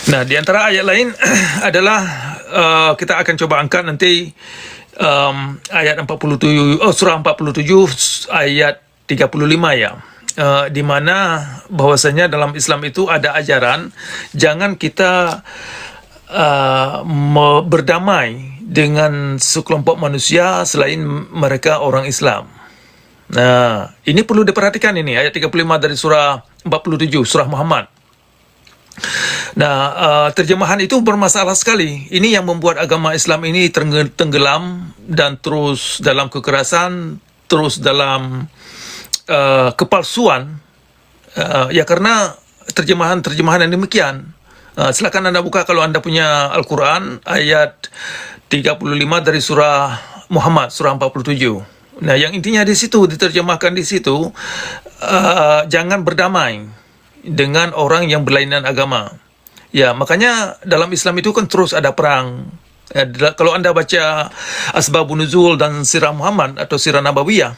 Nah, di antara ayat lain adalah kita akan coba angkat nanti ayat 47, surah 47 ayat 35 ya. Di mana bahwasanya dalam Islam itu ada ajaran jangan kita berdamai dengan sekelompok manusia selain mereka orang Islam. Nah, ini perlu diperhatikan ini ayat 35 dari surah 47 surah Muhammad. Nah, terjemahan itu bermasalah sekali. Ini yang membuat agama Islam ini tenggelam dan terus dalam kekerasan, terus dalam kepalsuan. Ya karena terjemahan yang demikian. Silakan Anda buka kalau Anda punya Al-Quran ayat 35 dari surah Muhammad surah 47. Nah, yang intinya di situ diterjemahkan di situ jangan berdamai dengan orang yang berlainan agama. Ya, makanya dalam Islam itu kan terus ada perang. Kalau Anda baca Asbabun Nuzul dan Sirah Muhammad atau Sirah Nabawiyah,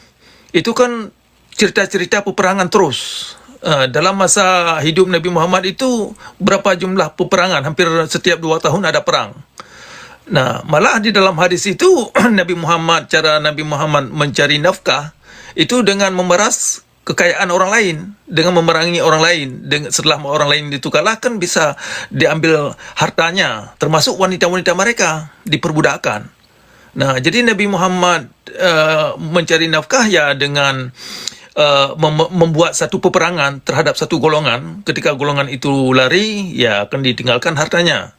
itu kan cerita-cerita peperangan terus. Dalam masa hidup Nabi Muhammad itu berapa jumlah peperangan? Hampir setiap 2 tahun ada perang. Nah, malah di dalam hadis itu cara Nabi Muhammad mencari nafkah itu dengan memeras kekayaan orang lain, dengan memerangi orang lain. Setelah orang lain itu kalah kan bisa diambil hartanya, termasuk wanita-wanita mereka diperbudakkan. Nah, jadi Nabi Muhammad mencari nafkah ya dengan membuat satu peperangan terhadap satu golongan. Ketika golongan itu lari, ya akan ditinggalkan hartanya.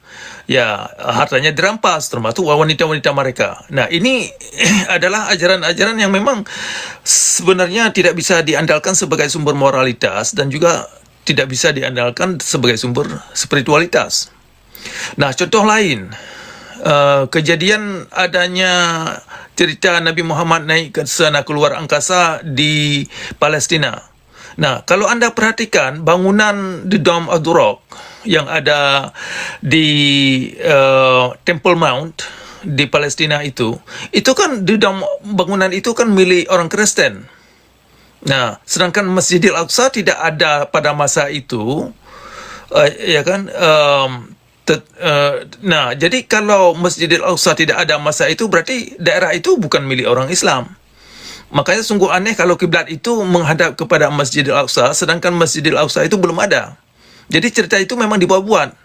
Ya, hartanya dirampas, termasuk wanita-wanita mereka. Nah, ini adalah ajaran-ajaran yang memang sebenarnya tidak bisa diandalkan sebagai sumber moralitas dan juga tidak bisa diandalkan sebagai sumber spiritualitas. Nah, contoh lain, kejadian adanya cerita Nabi Muhammad naik ke sana keluar angkasa di Palestina. Nah, kalau Anda perhatikan bangunan di Dome of the Rock yang ada di Temple Mount di Palestina itu kan bangunan itu kan milik orang Kristen. Nah, sedangkan Masjidil Aqsa tidak ada pada masa itu, ya kan? Nah, jadi kalau Masjidil Aqsa tidak ada masa itu, berarti daerah itu bukan milik orang Islam. Makanya sungguh aneh kalau kiblat itu menghadap kepada Masjidil Aqsa, sedangkan Masjidil Aqsa itu belum ada. Jadi cerita itu memang dibuat-buat.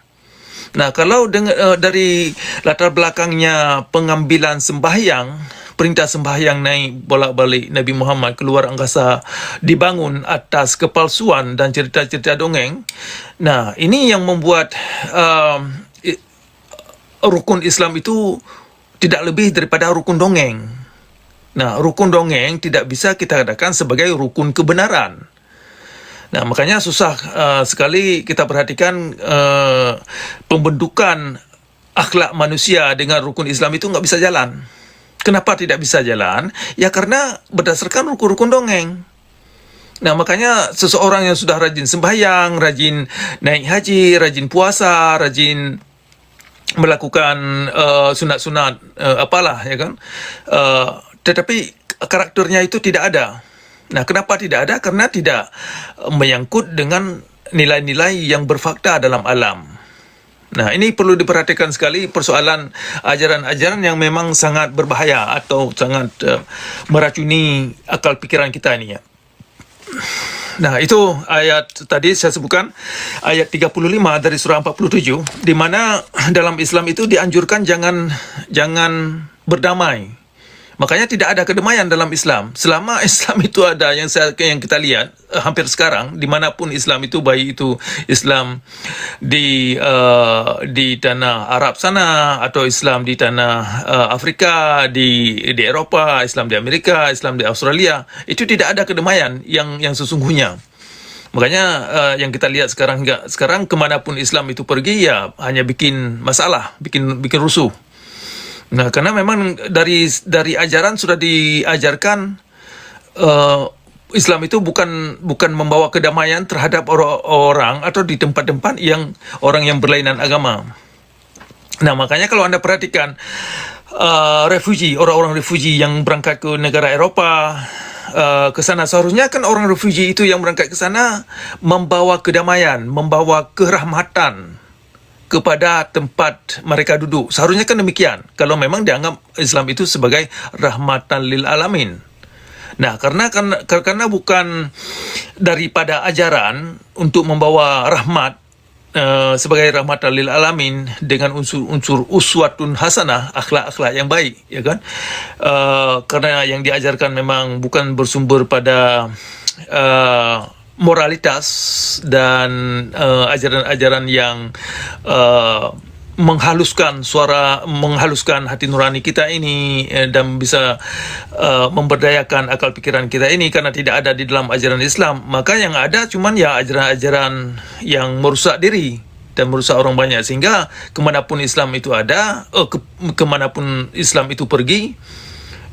Nah, kalau dari latar belakangnya pengambilan sembahyang, perintah sembahyang naik bolak-balik Nabi Muhammad keluar angkasa dibangun atas kepalsuan dan cerita-cerita dongeng. Nah, ini yang membuat rukun Islam itu tidak lebih daripada rukun dongeng. Nah, rukun dongeng tidak bisa kita katakan sebagai rukun kebenaran. Nah, makanya susah sekali kita perhatikan pembentukan akhlak manusia dengan rukun Islam itu nggak bisa jalan. Kenapa tidak bisa jalan? Ya karena berdasarkan rukun-rukun dongeng. Nah, makanya seseorang yang sudah rajin sembahyang, rajin naik haji, rajin puasa, rajin melakukan sunat-sunat apalah, ya kan? Tetapi karakternya itu tidak ada. Nah, kenapa tidak ada? Karena tidak menyangkut dengan nilai-nilai yang berfakta dalam alam. Nah, ini perlu diperhatikan sekali persoalan ajaran-ajaran yang memang sangat berbahaya atau sangat meracuni akal pikiran kita ini ya. Nah, itu ayat tadi saya sebutkan, ayat 35 dari surah 47, di mana dalam Islam itu dianjurkan jangan berdamai. Makanya tidak ada kedamaian dalam Islam. Selama Islam itu ada, yang kita lihat hampir sekarang, dimanapun Islam itu, baik itu Islam di tanah Arab sana, atau Islam di tanah Afrika, di Eropa, Islam di Amerika, Islam di Australia, itu tidak ada kedamaian yang sesungguhnya. Makanya yang kita lihat sekarang kemanapun Islam itu pergi, ya hanya bikin masalah, bikin rusuh. Nah, karena memang dari ajaran sudah diajarkan Islam itu bukan membawa kedamaian terhadap orang atau di tempat-tempat yang orang yang berlainan agama. Nah, makanya kalau Anda perhatikan orang-orang refugee yang berangkat ke negara Eropa, ke sana, seharusnya kan orang refugee itu yang berangkat ke sana membawa kedamaian, membawa kerahmatan. kepada tempat mereka duduk. Seharusnya kan demikian, kalau memang dianggap Islam itu sebagai rahmatan lil alamin. Nah, karena bukan daripada ajaran untuk membawa rahmat, sebagai rahmatan lil alamin dengan unsur-unsur uswatun hasanah, akhlak-akhlak yang baik, ya kan? Karena yang diajarkan memang bukan bersumber pada moralitas dan ajaran-ajaran yang menghaluskan hati nurani kita ini, dan bisa memberdayakan akal pikiran kita ini, karena tidak ada di dalam ajaran Islam. Maka yang ada cuman ya ajaran-ajaran yang merusak diri dan merusak orang banyak, sehingga kemanapun Islam itu ada, kemanapun Islam itu pergi,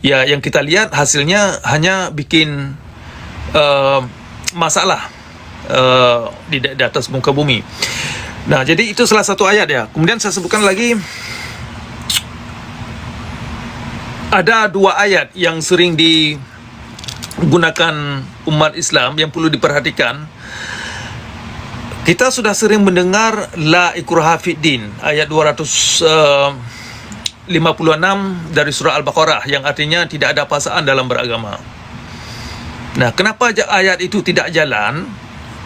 ya yang kita lihat hasilnya hanya bikin masalah di atas muka bumi. Nah, jadi itu salah satu ayat ya. Kemudian saya sebutkan lagi, ada dua ayat yang sering digunakan umat Islam yang perlu diperhatikan. Kita sudah sering mendengar la ikraha fid din, ayat 256 dari surah Al-Baqarah, yang artinya tidak ada paksaan dalam beragama. Nah, kenapa ayat itu tidak jalan?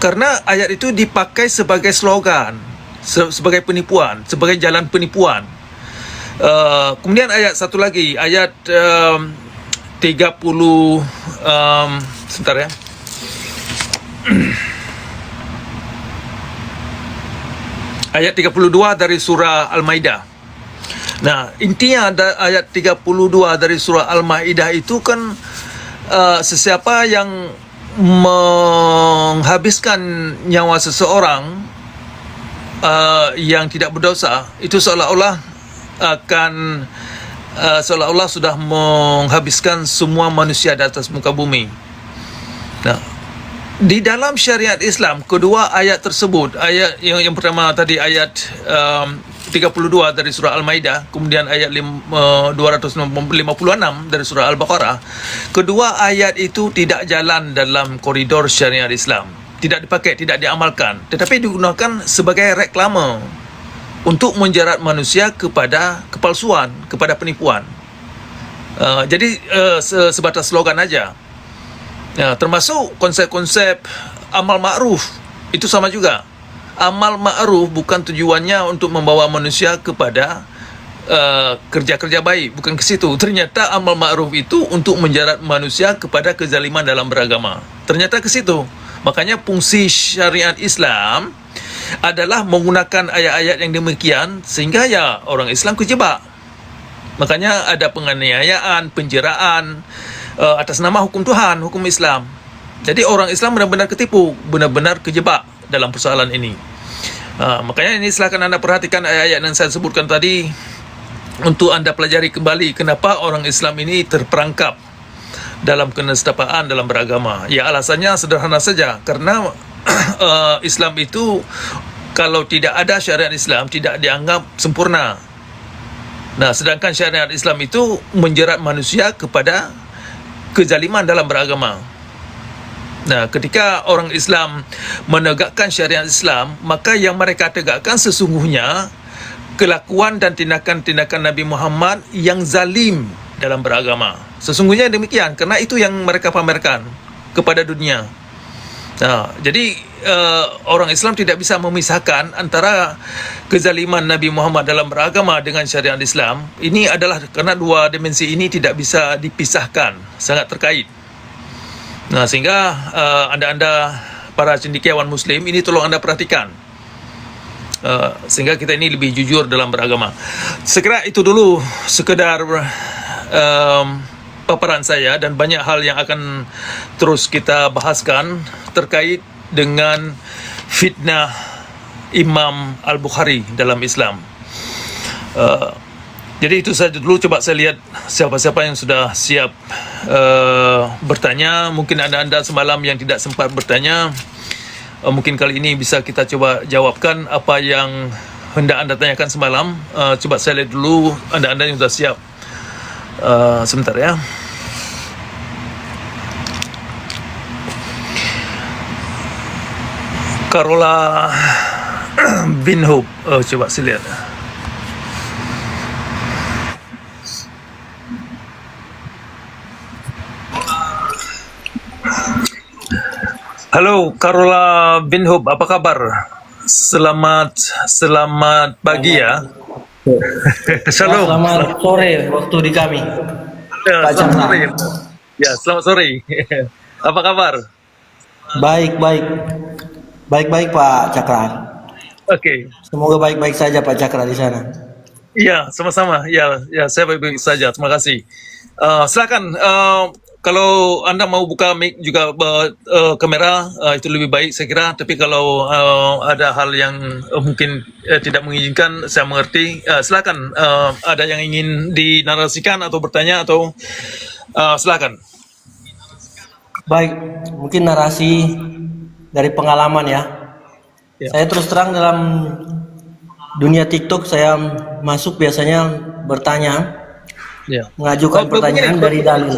Karena ayat itu dipakai sebagai slogan, sebagai penipuan, sebagai jalan penipuan. Kemudian ayat satu lagi, ayat 30, sebentar ya. Ayat 32 dari surah Al-Maidah. Nah, intinya ayat 32 dari surah Al-Maidah itu kan, sesiapa yang menghabiskan nyawa seseorang yang tidak berdosa, itu seolah-olah sudah menghabiskan semua manusia di atas muka bumi. Nah, di dalam syariat Islam, kedua ayat tersebut, ayat yang pertama tadi ayat 32 dari surah Al-Maidah, kemudian ayat 256 dari surah Al-Baqarah, kedua ayat itu tidak jalan dalam koridor syariat Islam, tidak dipakai, tidak diamalkan, tetapi digunakan sebagai reklame untuk menjerat manusia kepada kepalsuan, kepada penipuan. Jadi sebatas slogan aja. Termasuk konsep-konsep amal ma'ruf, itu sama juga. Amal ma'ruf bukan tujuannya untuk membawa manusia kepada kerja-kerja baik, bukan ke situ. Ternyata amal ma'ruf itu untuk menjerat manusia kepada kezaliman dalam beragama. Ternyata ke situ. Makanya fungsi syariat Islam adalah menggunakan ayat-ayat yang demikian, sehingga ya orang Islam kejebak. Makanya ada penganiayaan, penjeraan atas nama hukum Tuhan, hukum Islam. Jadi orang Islam benar-benar ketipu, benar-benar kejebak dalam persoalan ini. Makanya ini silakan anda perhatikan ayat-ayat yang saya sebutkan tadi, untuk anda pelajari kembali kenapa orang Islam ini terperangkap dalam keniscayaan dalam beragama. Ya, alasannya sederhana saja, karena Islam itu kalau tidak ada syariat Islam tidak dianggap sempurna. Nah, sedangkan syariat Islam itu menjerat manusia kepada kezaliman dalam beragama. Nah, ketika orang Islam menegakkan syariat Islam, maka yang mereka tegakkan sesungguhnya kelakuan dan tindakan-tindakan Nabi Muhammad yang zalim dalam beragama. Sesungguhnya demikian, karena itu yang mereka pamerkan kepada dunia. Nah, jadi orang Islam tidak bisa memisahkan antara kezaliman Nabi Muhammad dalam beragama dengan syariat Islam. Ini adalah karena dua dimensi ini tidak bisa dipisahkan, sangat terkait. Nah, sehingga anda-anda para cendekiawan Muslim ini tolong anda perhatikan, sehingga kita ini lebih jujur dalam beragama. Sekira itu dulu sekedar paparan saya, dan banyak hal yang akan terus kita bahaskan terkait dengan fitnah Imam Al-Bukhari dalam Islam. Jadi itu saja dulu. Coba saya lihat siapa-siapa yang sudah siap bertanya. Mungkin anda-anda semalam yang tidak sempat bertanya, mungkin kali ini bisa kita coba jawabkan apa yang hendak anda tanyakan semalam. Coba saya lihat dulu anda-anda yang sudah siap. Sebentar ya. Karola bin Hub. Oh, coba saya lihat. Halo, Carola bin Hub, apa kabar? Selamat pagi ya. Shalom. Selamat sore waktu di kami, Ya, Pak selamat Chandra. sore. Ya, selamat sore. Apa kabar? Baik, baik, baik, Pak Cakra. Oke. Semoga baik-baik saja Pak Cakra di sana. Ya, sama-sama. Ya, saya baik-baik saja. Terima kasih. Silakan. Kalau Anda mau buka mic juga kamera, itu lebih baik saya kira. Tapi kalau ada hal yang mungkin tidak mengizinkan, saya mengerti. Silakan. Ada yang ingin dinarasikan atau bertanya atau silakan. Baik, mungkin narasi dari pengalaman ya. Ya. Saya terus terang dalam dunia TikTok saya masuk biasanya bertanya, Ya. mengajukan pertanyaan dari dalil.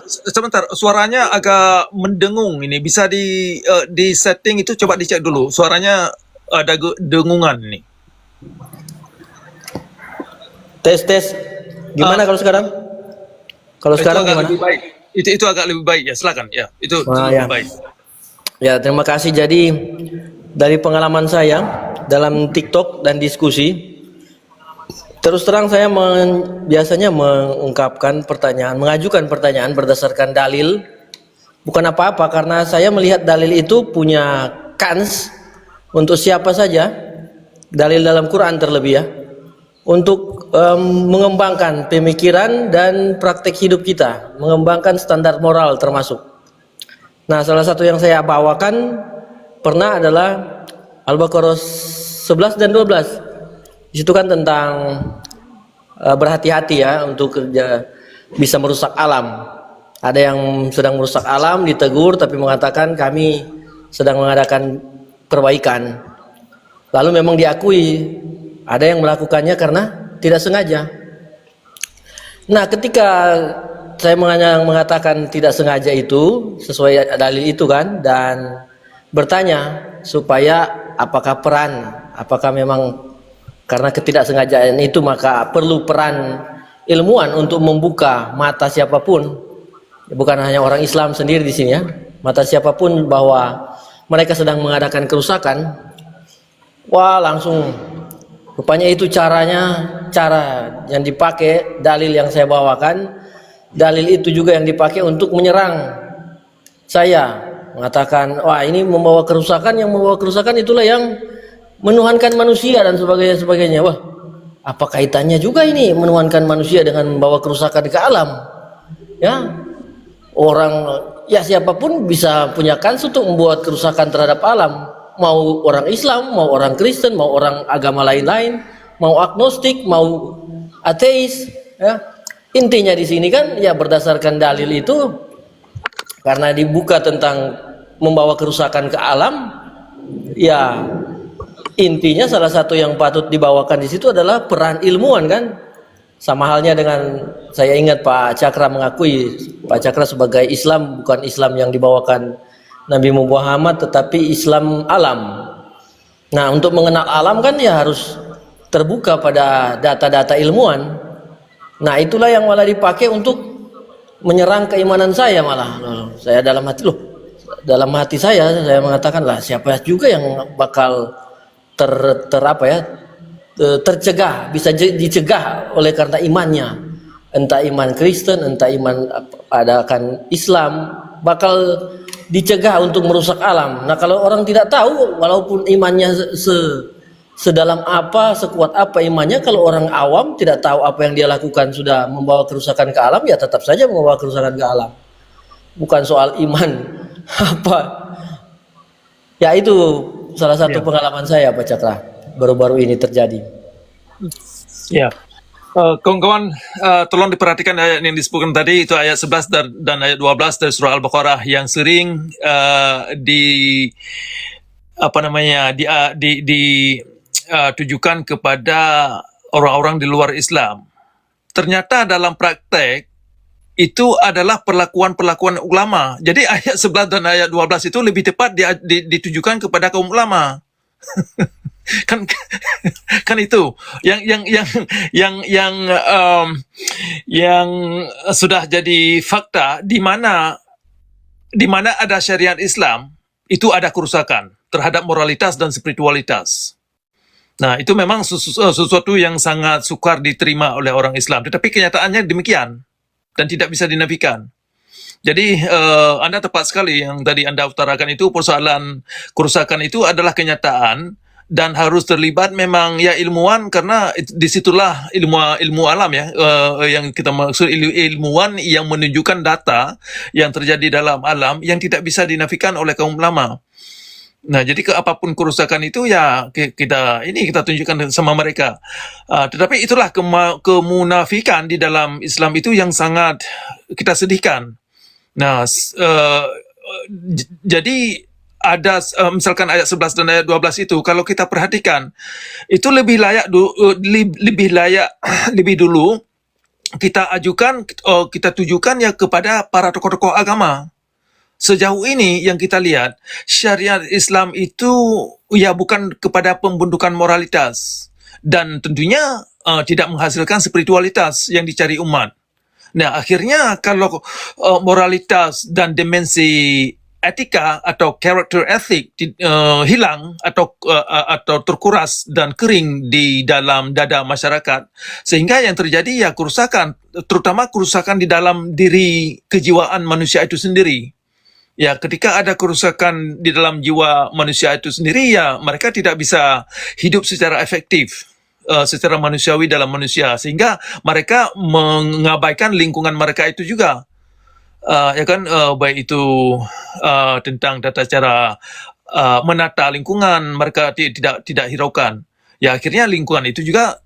Sebentar. Suaranya agak mendengung ini. Bisa di setting itu coba dicek dulu. Suaranya ada dengungan nih. Tes. Gimana kalau sekarang? Kalau Itu sekarang agak gimana? lebih baik. Itu agak lebih baik ya. Silakan ya. Itu Ya. lebih baik. Ya, terima kasih. Jadi dari pengalaman saya dalam TikTok dan diskusi, terus terang saya biasanya mengungkapkan pertanyaan, mengajukan pertanyaan berdasarkan dalil, bukan apa-apa karena saya melihat dalil itu punya kans untuk siapa saja, dalil dalam Quran terlebih ya, untuk mengembangkan pemikiran dan praktek hidup kita, mengembangkan standar moral termasuk. Nah, salah satu yang saya bawakan pernah adalah Al-Baqarah 11 dan 12. Di situ kan tentang berhati-hati ya untuk bisa merusak alam. Ada yang sedang merusak alam ditegur tapi mengatakan kami sedang mengadakan perbaikan. Lalu memang diakui ada yang melakukannya karena tidak sengaja. Nah, ketika saya mengatakan tidak sengaja itu sesuai dalil itu kan, dan bertanya supaya apakah memang karena ketidaksengajaan itu maka perlu peran ilmuwan untuk membuka mata siapapun, bukan hanya orang Islam sendiri di sini ya, mata siapapun bahwa mereka sedang mengadakan kerusakan. Wah, langsung rupanya itu cara yang dipakai dalil yang saya bawakan. Dalil itu juga yang dipakai untuk menyerang saya, mengatakan wah ini membawa kerusakan, yang membawa kerusakan itulah yang menuhankan manusia dan sebagainya. Wah, apa kaitannya juga ini menuhankan manusia dengan membawa kerusakan ke alam? Ya, orang ya siapapun bisa punya kans untuk membuat kerusakan terhadap alam, mau orang Islam, mau orang Kristen, mau orang agama lain-lain, mau agnostik, mau ateis ya. Intinya di sini kan ya berdasarkan dalil itu, karena dibuka tentang membawa kerusakan ke alam, ya intinya salah satu yang patut dibawakan di situ adalah peran ilmuwan kan. Sama halnya dengan saya ingat Pak Cakra mengakui Pak Cakra sebagai Islam bukan Islam yang dibawakan Nabi Muhammad tetapi Islam alam. Nah, untuk mengenal alam kan ya harus terbuka pada data-data ilmuwan. Nah, itulah yang malah dipakai untuk menyerang keimanan saya malah. Saya dalam hati saya mengatakan lah siapa juga yang bakal tercegah, bisa dicegah oleh karena imannya. Entah iman Kristen, entah iman adakan Islam, bakal dicegah untuk merusak alam. Nah, kalau orang tidak tahu, walaupun imannya sedalam apa, sekuat apa imannya, kalau orang awam tidak tahu apa yang dia lakukan sudah membawa kerusakan ke alam, ya tetap saja membawa kerusakan ke alam. Bukan soal iman apa. Ya, itu salah satu pengalaman saya Pak Cakra, baru-baru ini terjadi. Ya. Kawan-kawan, tolong diperhatikan ayat yang disebutkan tadi, itu ayat 11 dan ayat 12 dari surah Al-Baqarah yang sering ditujukan kepada orang-orang di luar Islam. Ternyata dalam praktek itu adalah perlakuan-perlakuan ulama. Jadi ayat 11 dan ayat 12 itu lebih tepat ditujukan kepada kaum ulama. kan kan itu yang yang sudah jadi fakta, di mana ada syariat Islam itu ada kerusakan terhadap moralitas dan spiritualitas. Nah, itu memang sesuatu yang sangat sukar diterima oleh orang Islam, tetapi kenyataannya demikian dan tidak bisa dinafikan. Jadi Anda tepat sekali yang tadi Anda utarakan itu, persoalan kerusakan itu adalah kenyataan dan harus terlibat memang ya ilmuwan, karena disitulah ilmu alam ya, yang kita maksud ilmuwan yang menunjukkan data yang terjadi dalam alam yang tidak bisa dinafikan oleh kaum ulama. Nah, jadi apapun kerusakan itu ya kita tunjukkan sama mereka. Tetapi itulah kemunafikan di dalam Islam itu yang sangat kita sedihkan. Nah, jadi ada misalkan ayat 11 dan ayat 12 itu kalau kita perhatikan itu lebih layak lebih dulu kita ajukan, kita tujukan ya kepada para tokoh-tokoh agama. Sejauh ini yang kita lihat, syariat Islam itu ya bukan kepada pembentukan moralitas dan tentunya tidak menghasilkan spiritualitas yang dicari umat. Nah, akhirnya kalau moralitas dan dimensi etika atau character ethic hilang atau terkuras dan kering di dalam dada masyarakat, sehingga yang terjadi ya kerusakan, terutama kerusakan di dalam diri kejiwaan manusia itu sendiri. Ya, ketika ada kerusakan di dalam jiwa manusia itu sendiri, ya mereka tidak bisa hidup secara efektif, secara manusiawi dalam manusia, sehingga mereka mengabaikan lingkungan mereka itu juga. Ya kan, baik itu tentang tata cara menata lingkungan, mereka tidak hiraukan. Ya, akhirnya lingkungan itu juga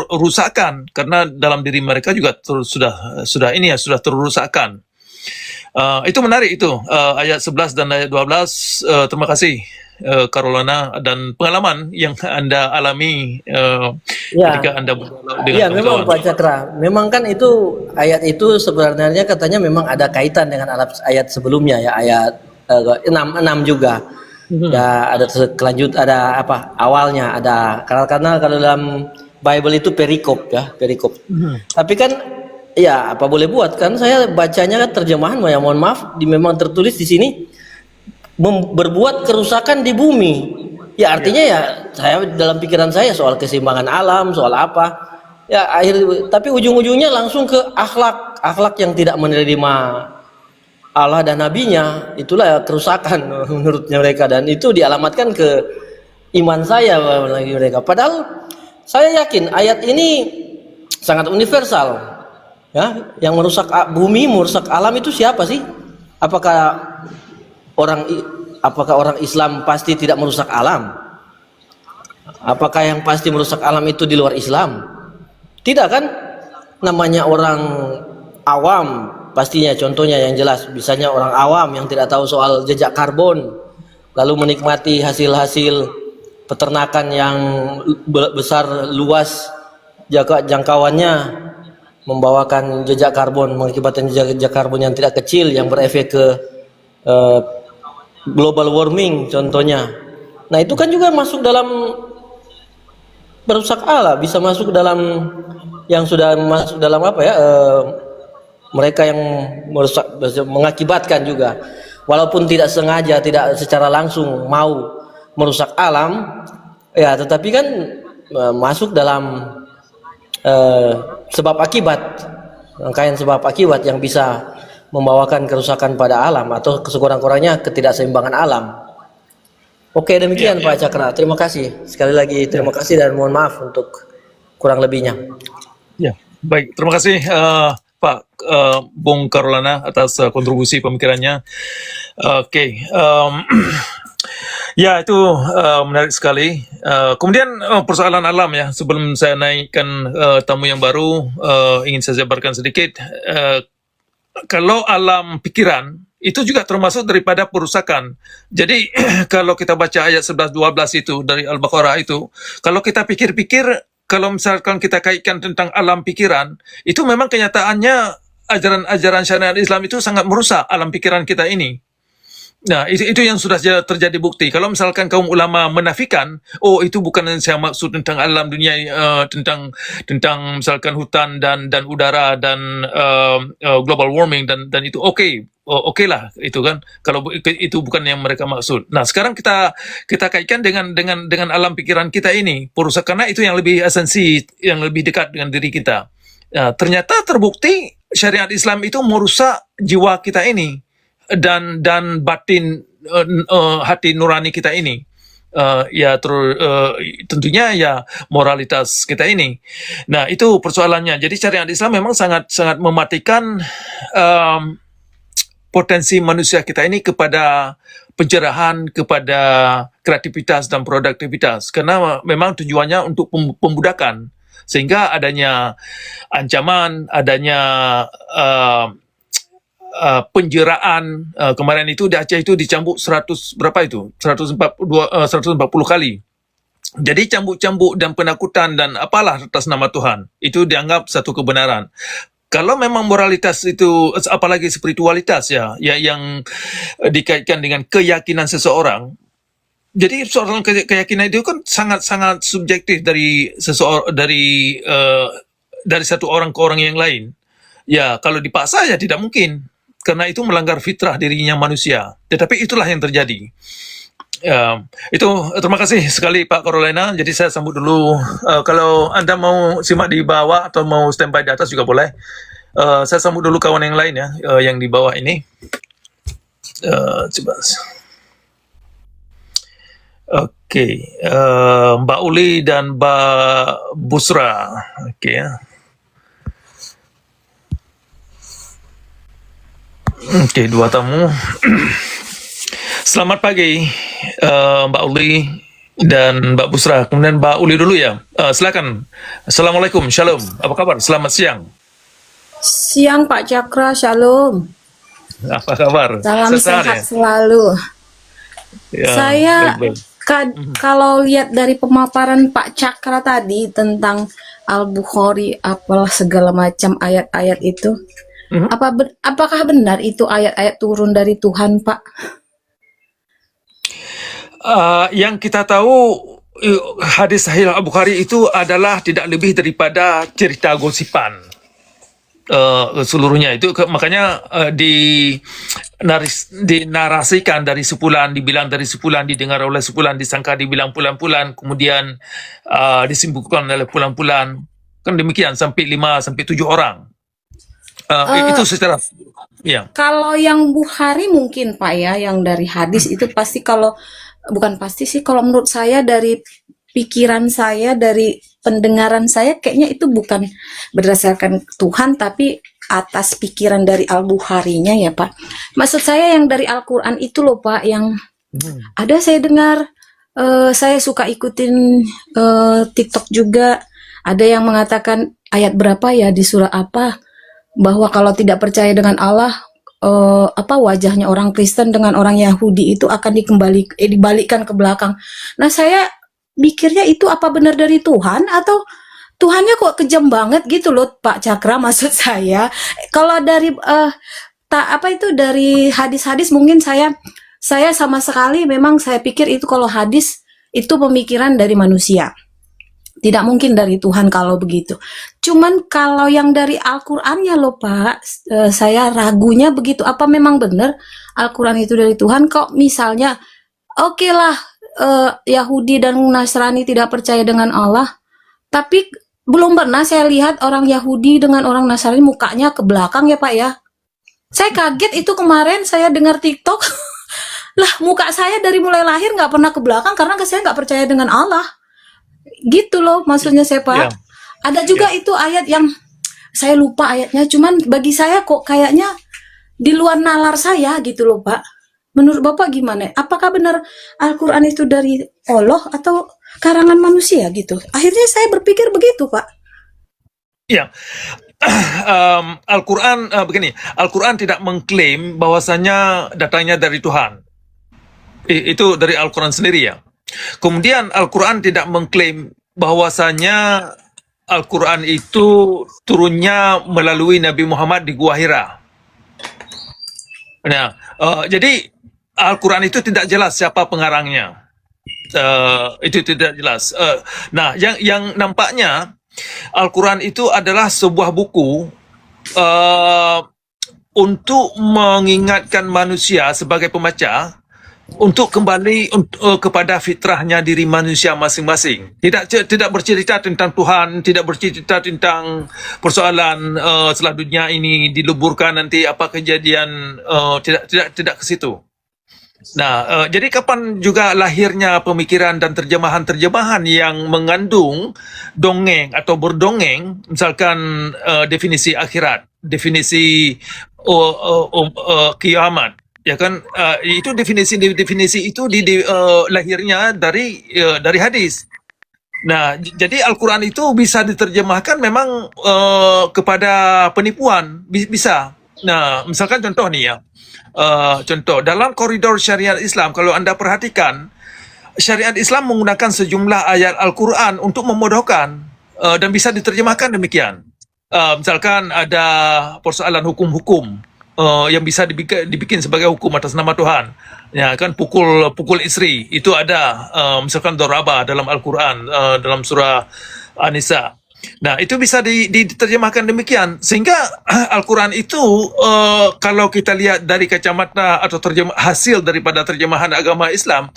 terusakkan karena dalam diri mereka juga sudah terusakkan. Itu menarik itu, ayat 11 dan ayat 12. Terima kasih Carolina, dan pengalaman yang Anda alami Ya, ketika Anda berdialog dengan iya memang kawan-kawan. Pak Cakra. Memang kan itu ayat itu sebenarnya katanya memang ada kaitan dengan ayat sebelumnya ya, ayat 6 juga. Ya, ada ada apa? Awalnya ada, karena kalau dalam Bible itu perikop ya, perikop. Tapi kan ya apa boleh buat, kan saya bacanya kan terjemahan ya, mohon maaf, memang tertulis di sini berbuat kerusakan di bumi. Ya artinya ya saya dalam pikiran saya soal keseimbangan alam, soal apa. Ya tapi ujung-ujungnya langsung ke akhlak yang tidak menerima Allah dan nabinya. Itulah kerusakan menurutnya mereka, dan itu dialamatkan ke iman saya lagi mereka. Padahal saya yakin ayat ini sangat universal. Ya, yang merusak bumi, merusak alam itu siapa sih? Apakah orang Islam pasti tidak merusak alam? Apakah yang pasti merusak alam itu di luar Islam? Tidak kan? Namanya orang awam pastinya, contohnya yang jelas, misalnya orang awam yang tidak tahu soal jejak karbon, lalu menikmati hasil-hasil peternakan yang besar, luas jangkauannya, membawakan jejak karbon, mengakibatkan jejak karbon yang tidak kecil yang berefek ke global warming contohnya. Nah, itu kan juga masuk dalam merusak alam, bisa masuk dalam yang sudah masuk dalam apa ya, mereka yang merusak, mengakibatkan juga, walaupun tidak sengaja, tidak secara langsung mau merusak alam ya, tetapi kan masuk dalam sebab akibat, rangkaian sebab akibat yang bisa membawakan kerusakan pada alam atau sekurang-kurangnya ketidakseimbangan alam. Oke, demikian Pak Cakra. Terima kasih. Sekali lagi terima kasih dan mohon maaf untuk kurang lebihnya. Ya, baik. Terima kasih Pak Bung Carolina atas kontribusi pemikirannya. Oke. Ya, itu menarik sekali. Kemudian persoalan alam ya, sebelum saya naikkan tamu yang baru, ingin saya jabarkan sedikit. Kalau alam pikiran, itu juga termasuk daripada perusakan. Jadi, kalau kita baca ayat 11-12 itu dari Al-Baqarah itu, kalau kita pikir-pikir, kalau misalkan kita kaitkan tentang alam pikiran, itu memang kenyataannya ajaran-ajaran syariat Islam itu sangat merusak alam pikiran kita ini. Nah, itu yang sudah terjadi bukti. Kalau misalkan kaum ulama menafikan, oh itu bukan yang saya maksud tentang alam dunia, tentang misalkan hutan dan udara dan global warming dan itu oke. Oh, oke lah itu kan kalau itu bukan yang mereka maksud. Nah, sekarang kita kaitkan dengan alam pikiran kita ini. Karena itu yang lebih esensi, yang lebih dekat dengan diri kita. Nah, ternyata terbukti syariat Islam itu merusak jiwa kita ini dan batin hati nurani kita ini. Tentunya ya moralitas kita ini. Nah, itu persoalannya. Jadi syariat Islam memang sangat sangat mematikan potensi manusia kita ini kepada pencerahan, kepada kreativitas dan produktivitas, karena memang tujuannya untuk pembudakan, sehingga adanya ancaman, adanya penjeraan. Kemarin itu di Aceh itu dicambuk 100 berapa itu 140 kali. Jadi cambuk-cambuk dan penakutan dan apalah atas nama Tuhan itu dianggap satu kebenaran. Kalau memang moralitas itu, apalagi spiritualitas yang dikaitkan dengan keyakinan seseorang, jadi soal keyakinan itu kan sangat-sangat subjektif dari seseorang, dari satu orang ke orang yang lain. Ya, kalau dipaksa ya tidak mungkin, karena itu melanggar fitrah dirinya manusia. Tetapi itulah yang terjadi. Itu terima kasih sekali Pak Carolina. Jadi saya sambut dulu. Kalau Anda mau simak di bawah atau mau standby di atas juga boleh. Saya sambut dulu kawan yang lain ya, yang di bawah ini. Coba. Oke, Mbak Uli dan Mbak Busra. Oke ya. Oke, dua tamu. Selamat pagi, Mbak Uli dan Mbak Busra. Kemudian Mbak Uli dulu ya. Silakan. Assalamualaikum, shalom. Apa kabar? Selamat siang. Siang Pak Cakra, shalom. Apa kabar? Salam sehat selalu. Ya, Saya baik-baik. kalau lihat dari pemaparan Pak Cakra tadi tentang Al-Bukhari, apalah segala macam ayat-ayat itu, apakah benar itu ayat-ayat turun dari Tuhan, Pak? Yang kita tahu hadis Sahih Al-Bukhari itu adalah tidak lebih daripada cerita gosipan. Seluruhnya itu makanya dinarasikan dari sepulan, dibilang dari sepulan, didengar oleh sepulan, disangka dibilang pulan-pulan, kemudian disimpulkan oleh pulan-pulan, kan demikian sampai 5 sampai 7 orang. Itu secara ya. Kalau yang Bukhari mungkin Pak ya, yang dari hadis itu pasti, kalau bukan pasti sih, kalau menurut saya dari pikiran saya, dari pendengaran saya, kayaknya itu bukan berdasarkan Tuhan, tapi atas pikiran dari Al-Bukharinya ya Pak. Maksud saya yang dari Al-Quran itu loh Pak, yang ada saya dengar, saya suka ikutin TikTok juga, ada yang mengatakan ayat berapa ya di surah apa, bahwa kalau tidak percaya dengan Allah, wajahnya orang Kristen dengan orang Yahudi itu akan dibalikkan ke belakang. Nah, saya mikirnya itu apa benar dari Tuhan, atau Tuhannya kok kejam banget gitu loh Pak Cakra, maksud saya. Kalau dari dari hadis-hadis, mungkin saya sama sekali, memang saya pikir itu kalau hadis itu pemikiran dari manusia. Tidak mungkin dari Tuhan kalau begitu. Cuman kalau yang dari Al-Qur'annya loh Pak, saya ragunya begitu. Apa memang benar Al-Qur'an itu dari Tuhan? Kok misalnya, oke lah, Yahudi dan Nasrani tidak percaya dengan Allah, tapi belum pernah saya lihat orang Yahudi dengan orang Nasrani mukanya ke belakang ya Pak ya. Saya kaget itu kemarin saya dengar TikTok. Lah, muka saya dari mulai lahir nggak pernah ke belakang karena saya nggak percaya dengan Allah. Gitu loh maksudnya saya Pak. Ya. Ada juga itu ayat yang saya lupa ayatnya, cuman bagi saya kok kayaknya di luar nalar saya gitu loh Pak. Menurut Bapak gimana? Apakah benar Al-Quran itu dari Allah atau karangan manusia gitu? Akhirnya saya berpikir begitu Pak. Ya. Al-Quran begini, Al-Quran tidak mengklaim bahwasanya datangnya dari Tuhan. Itu dari Al-Quran sendiri ya. Kemudian Al-Quran tidak mengklaim bahwasanya Al-Quran itu turunnya melalui Nabi Muhammad di Gua Hira. Nah, jadi Al-Quran itu tidak jelas siapa pengarangnya. Itu tidak jelas. Nah, yang nampaknya Al-Quran itu adalah sebuah buku uh, untuk mengingatkan manusia sebagai pembaca untuk kembali kepada fitrahnya diri manusia masing-masing. Tidak bercerita tentang Tuhan, tidak bercerita tentang persoalan setelah dunia ini dileburkan nanti apa kejadian, tidak ke situ. Nah, jadi kapan juga lahirnya pemikiran dan terjemahan-terjemahan yang mengandung dongeng atau berdongeng, misalkan definisi akhirat, definisi kiamat, ya kan? Itu definisi itu lahirnya dari hadis. Nah, jadi Al-Quran itu bisa diterjemahkan memang kepada penipuan, bisa. Nah, misalkan contoh nih ya. Contoh, dalam koridor syariat Islam, kalau Anda perhatikan, syariat Islam menggunakan sejumlah ayat Al-Quran untuk membodohkan, dan bisa diterjemahkan demikian. Misalkan ada persoalan hukum-hukum yang bisa dibikin sebagai hukum atas nama Tuhan. Ya kan, pukul istri, itu ada, misalkan doraba dalam Al-Quran, dalam surah An-Nisa. Nah, itu bisa diterjemahkan demikian, sehingga Al-Quran itu kalau kita lihat dari kacamata atau hasil daripada terjemahan agama Islam,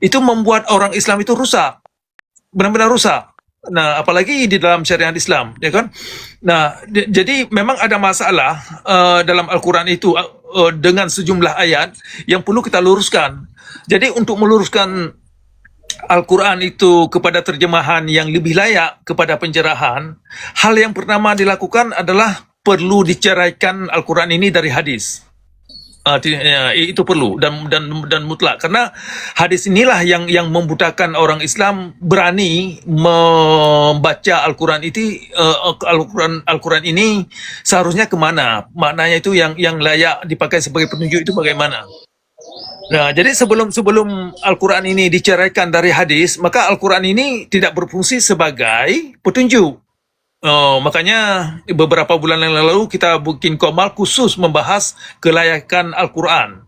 itu membuat orang Islam itu rusak, benar-benar rusak. Nah, apalagi di dalam syariat Islam, ya kan? Nah, jadi memang ada masalah dalam Al-Quran itu dengan sejumlah ayat yang perlu kita luruskan. Jadi untuk meluruskan Al-Quran itu kepada terjemahan yang lebih layak kepada pencerahan, hal yang pertama dilakukan adalah perlu diceraikan Al-Quran ini dari hadis. Itu perlu dan mutlak, karena hadis inilah yang membutakan orang Islam berani membaca Al-Quran itu. Al-Quran ini seharusnya kemana, maknanya itu yang layak dipakai sebagai petunjuk itu bagaimana. Nah, jadi sebelum Al-Quran ini diceraikan dari hadis, maka Al-Quran ini tidak berfungsi sebagai petunjuk. Makanya beberapa bulan yang lalu kita bikin komal khusus membahas kelayakan Al-Quran.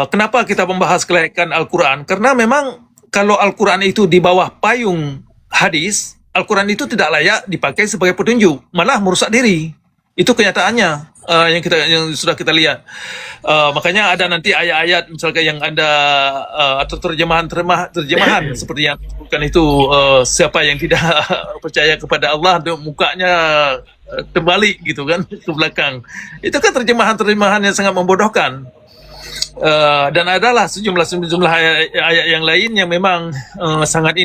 Kenapa kita membahas kelayakan Al-Quran? Karena memang kalau Al-Quran itu di bawah payung hadis, Al-Quran itu tidak layak dipakai sebagai petunjuk, malah merusak diri. Itu kenyataannya. Yang sudah kita lihat. Makanya ada nanti ayat-ayat misalkan yang ada atau terjemahan seperti yang disebutkan itu, siapa yang tidak percaya kepada Allah mukanya terbalik gitu kan ke belakang. Itu kan terjemahan yang sangat membodohkan. Dan adalah sejumlah ayat yang lain yang memang sangat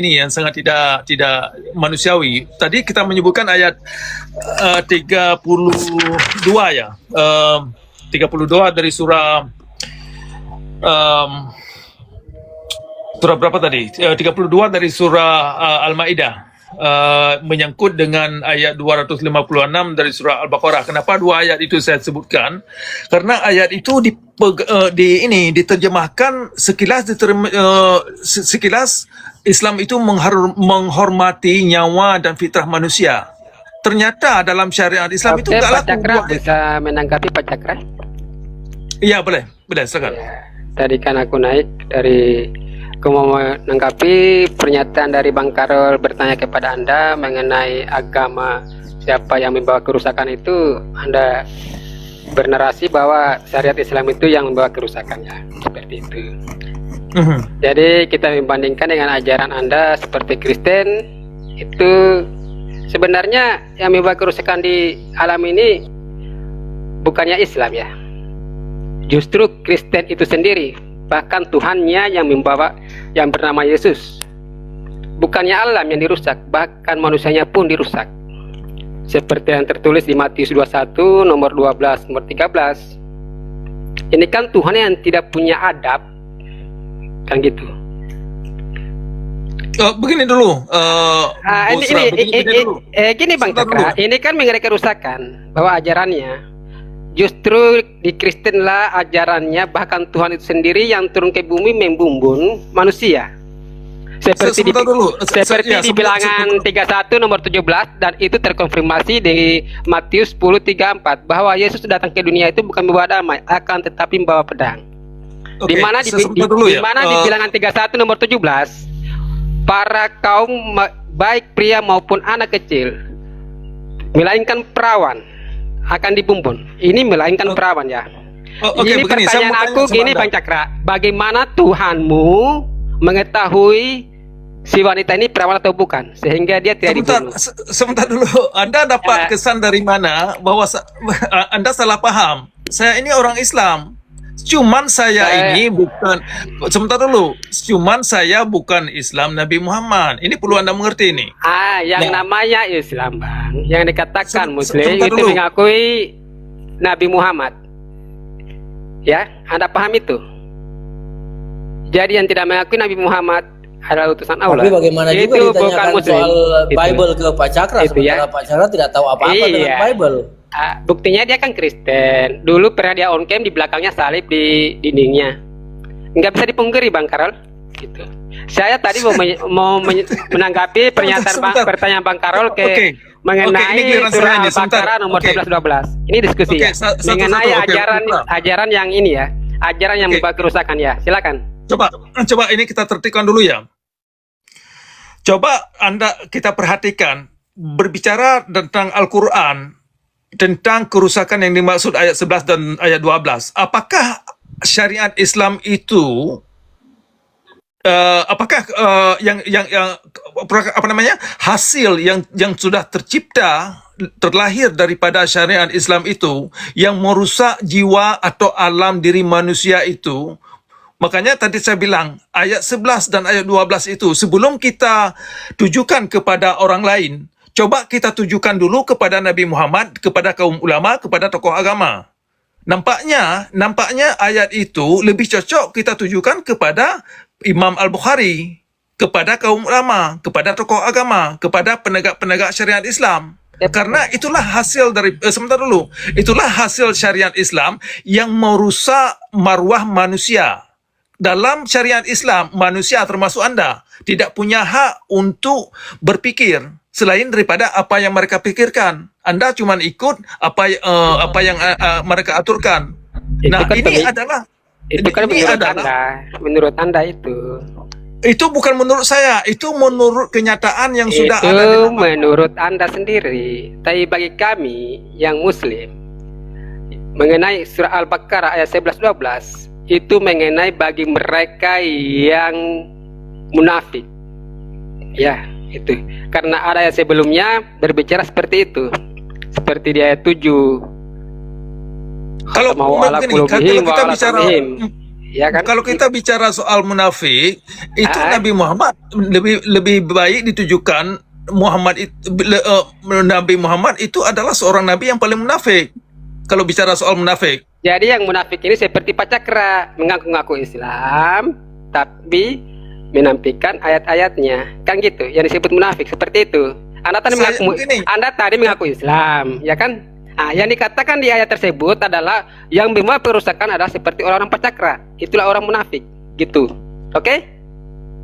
tidak manusiawi. Tadi kita menyebutkan ayat 32 ya. 32 dari surah berapa tadi? 32 dari surah Al-Maidah. Menyangkut dengan ayat 256 dari surah Al-Baqarah. Kenapa dua ayat itu saya sebutkan? Karena ayat itu diterjemahkan sekilas Islam itu menghormati nyawa dan fitrah manusia. Ternyata dalam syariat Islam itu Pak Cakra bisa menanggapi Pak Cakra? Iya, boleh silakan. Tadi kan aku naik dari, aku mau menanggapi pernyataan dari Bang Karol bertanya kepada Anda mengenai agama siapa yang membawa kerusakan itu. Anda bernarasi bahwa syariat Islam itu yang membawa kerusakannya, seperti itu. Jadi kita membandingkan dengan ajaran Anda seperti Kristen, itu sebenarnya yang membawa kerusakan di alam ini bukannya Islam ya, justru Kristen itu sendiri. Bahkan Tuhannya yang membawa, yang bernama Yesus. Bukannya alam yang dirusak, bahkan manusianya pun dirusak. Seperti yang tertulis di Matius 21, nomor 12, nomor 13. Ini kan Tuhan yang tidak punya adab. Kan gitu. Begini dulu. Gini Bang Cakra, ini kan mengenai kerusakan. Bahwa ajarannya justru di Kristen lah ajarannya, bahkan Tuhan itu sendiri yang turun ke bumi membumbun manusia. Seperti di Bilangan 31 nomor 17, dan itu terkonfirmasi di Matius 10:34 bahwa Yesus datang ke dunia itu bukan membawa damai, akan tetapi membawa pedang. Oke, sebentar dulu di ya. mana di bilangan 31 nomor 17 para kaum baik pria maupun anak kecil melainkan perawan akan dibumbun. Ini melainkan perawan ya. Oke, Ini begini, saya pertanyaan mau tanya aku sama gini Anda. Bang Cakra, bagaimana Tuhanmu mengetahui si wanita ini perawan atau bukan sehingga dia tidak dibunuh? Sebentar dulu. Anda dapat Ya. kesan dari mana bahwa Anda salah paham? Saya ini orang Islam. Cuman saya ini bukan, sebentar dulu. Cuman saya bukan Islam Nabi Muhammad. Ini perlu Anda mengerti ini. Yang Nah. namanya Islam Bang, yang dikatakan Muslim sebentar itu dulu. mengakui Nabi Muhammad. Ya, Anda paham itu? Jadi yang tidak mengakui Nabi Muhammad adalah utusan Allah. Tapi bagaimana juga Itu bukan ditanyakan Muslim. soal Itu. Bible ke Pak Cakra, Itu ya. sementara Pak Cakra tidak tahu apa-apa dengan Iya. Bible. Buktinya dia kan Kristen. Dulu pernah dia on cam, di belakangnya salib di dindingnya. Nggak bisa dipungkiri Bang Karol. Gitu. Saya tadi mau menanggapi pertanyaan Bang Karol Oke. mengenai Oke, ini giliran saya surah ini, sebentar. Al-Baqarah nomor Oke. 11-12. Ini diskusi Oke, ya. satu-satu, Mengenai oke, ajaran yang ini ya. Ajaran yang Oke. membawa kerusakan ya. Silakan. Coba ini kita tertibkan dulu ya. Coba kita perhatikan berbicara tentang Al-Qur'an, tentang kerusakan yang dimaksud ayat 11 dan ayat 12. Apakah syariat Islam itu hasil yang sudah terlahir daripada syariat Islam itu yang merusak jiwa atau alam diri manusia itu? Makanya tadi saya bilang ayat 11 dan ayat 12 itu sebelum kita tujukan kepada orang lain, coba kita tujukan dulu kepada Nabi Muhammad, kepada kaum ulama, kepada tokoh agama. Nampaknya ayat itu lebih cocok kita tujukan kepada Imam Al-Bukhari, kepada kaum ulama, kepada tokoh agama, kepada penegak-penegak syariat Islam. Karena itulah hasil dari itulah hasil syariat Islam yang merusak marwah manusia. Dalam syariat Islam, manusia termasuk Anda tidak punya hak untuk berpikir selain daripada apa yang mereka pikirkan. Anda cuma ikut apa yang mereka aturkan. Nah, ini adalah menurut Anda itu bukan menurut saya, itu menurut kenyataan yang sudah ada. Itu menurut Anda sendiri. Tapi bagi kami yang Muslim, mengenai surah Al-Baqarah ayat 11-12 itu mengenai bagi mereka yang munafik. Ya, itu. Karena ada ayat sebelumnya berbicara seperti itu. Seperti di ayat 7. Kalau kita bicara soal munafik, itu Nabi Muhammad lebih baik ditujukan Nabi Muhammad itu adalah seorang nabi yang paling munafik. Kalau bicara soal munafik. Jadi yang munafik ini seperti Pak Cakra, mengaku-ngaku Islam tapi menampilkan ayat-ayatnya. Kan gitu, yang disebut munafik seperti itu. Anda tadi mengaku Islam, ya kan? Yang dikatakan di ayat tersebut adalah yang membawa perusakan adalah seperti orang-orang Pak Cakra. Itulah orang munafik, gitu. Oke?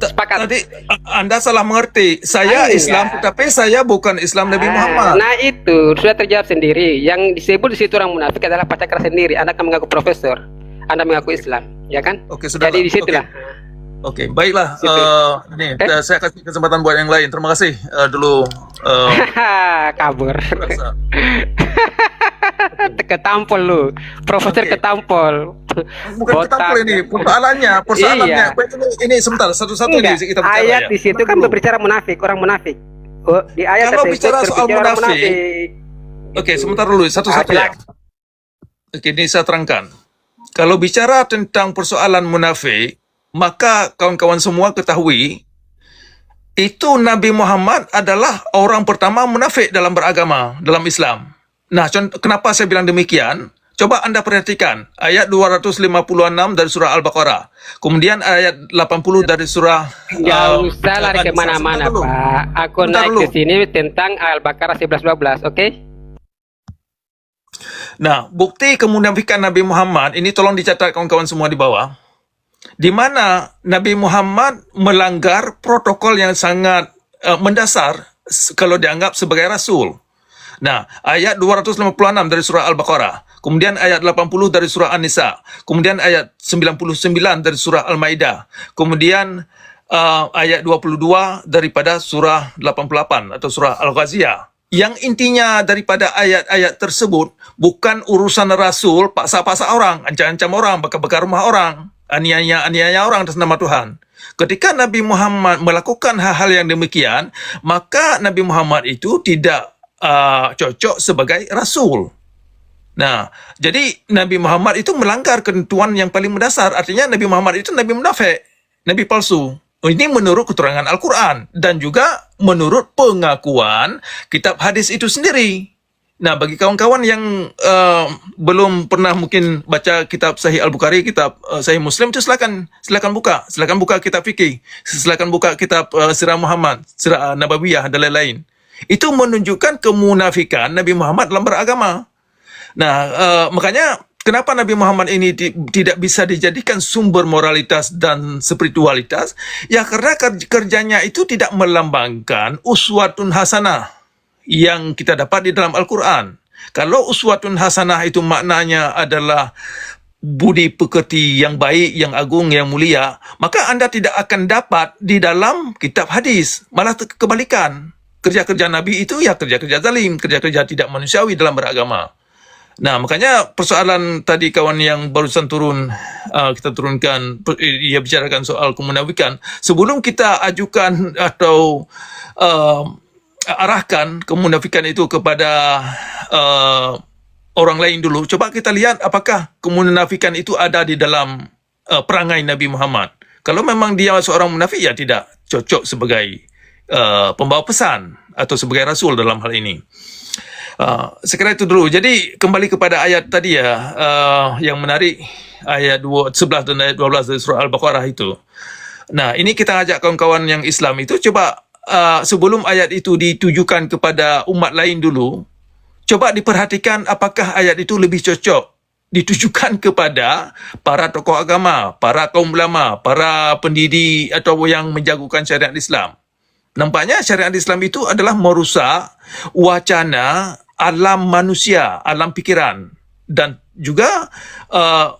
Sepakat. Tadi Anda salah mengerti. Saya Islam, tapi saya bukan Islam Nabi Muhammad. Nah itu sudah terjawab sendiri. Yang disebut di situ orang munafik adalah Pak Cakra sendiri. Anda kan mengaku profesor, Anda mengaku Islam, ya kan? Oke, sudah. Jadi di situlah. Oke, baiklah. Saya kasih kesempatan buat yang lain. Terima kasih dulu. Kabur. Ketampol lu, profesor ketampol. Bukan ketampol ini, persoalannya. Ini sebentar, satu-satu ini kita bicara. Ayat di situ kan berbicara munafik, orang munafik. Di ayat kalau bicara soal munafik. Oke, sebentar dulu, satu-satu ya. Oke, ini saya terangkan. Kalau bicara tentang persoalan munafik, maka kawan-kawan semua ketahui itu Nabi Muhammad adalah orang pertama munafik dalam beragama, dalam Islam. Nah, kenapa saya bilang demikian? Coba Anda perhatikan ayat 256 dari surah Al-Baqarah. Kemudian ayat 80 dari surah Nggak usah lari kemana-mana, Pak. Aku naik ke sini tentang Al-Baqarah 11-12, oke? Nah, bukti kemunafikan Nabi Muhammad, ini tolong dicatat kawan-kawan semua di bawah. Di mana Nabi Muhammad melanggar protokol yang sangat mendasar kalau dianggap sebagai rasul. Nah, ayat 256 dari surah Al-Baqarah, kemudian ayat 80 dari surah An-Nisa, kemudian ayat 99 dari surah Al-Maidah, kemudian ayat 22 daripada surah 88 atau surah Al-Ghaziyah. Yang intinya daripada ayat-ayat tersebut bukan urusan Rasul paksa-paksa orang, ancam-ancam orang, bakar-bakar rumah orang, aniaya orang atas nama Tuhan. Ketika Nabi Muhammad melakukan hal-hal yang demikian, maka Nabi Muhammad itu tidak cocok sebagai Rasul. Nah, jadi Nabi Muhammad itu melanggar ketentuan yang paling mendasar. Artinya Nabi Muhammad itu Nabi munafik, Nabi palsu. Ini menurut keterangan Al-Quran dan juga menurut pengakuan kitab hadis itu sendiri. Nah, bagi kawan-kawan yang belum pernah mungkin baca kitab Sahih Al-Bukhari, kitab Sahih Muslim, itu silakan buka. Silakan buka kitab fikih. Silakan buka kitab Sirah Muhammad, Sirah Nabawiyah dan lain-lain. Itu menunjukkan kemunafikan Nabi Muhammad dalam beragama. Nah, makanya kenapa Nabi Muhammad ini tidak bisa dijadikan sumber moralitas dan spiritualitas? Ya karena kerjanya itu tidak melambangkan uswatun hasanah yang kita dapat di dalam Al-Quran. Kalau uswatun hasanah itu maknanya adalah budi pekerti yang baik, yang agung, yang mulia, maka anda tidak akan dapat di dalam kitab hadis. Malah kebalikan. Kerja-kerja Nabi itu ya kerja-kerja zalim, kerja-kerja tidak manusiawi dalam beragama. Nah, makanya persoalan tadi kawan yang barusan turun, kita turunkan, ia bicarakan soal kemunafikan. Sebelum kita ajukan atau arahkan kemunafikan itu kepada orang lain dulu, coba kita lihat apakah kemunafikan itu ada di dalam perangai Nabi Muhammad. Kalau memang dia seorang munafik, ya tidak cocok sebagai pembawa pesan atau sebagai Rasul dalam hal ini. Sekira itu dulu. Jadi kembali kepada ayat tadi ya, yang menarik, ayat 11 dan ayat 12 dari surah Al-Baqarah itu. Nah, ini kita ajak kawan-kawan yang Islam itu coba sebelum ayat itu ditujukan kepada umat lain dulu, coba diperhatikan apakah ayat itu lebih cocok ditujukan kepada para tokoh agama, para kaum ulama, para pendidik atau yang menjagokan syariat Islam. Nampaknya syariat Islam itu adalah merusak wacana alam manusia, alam pikiran, dan juga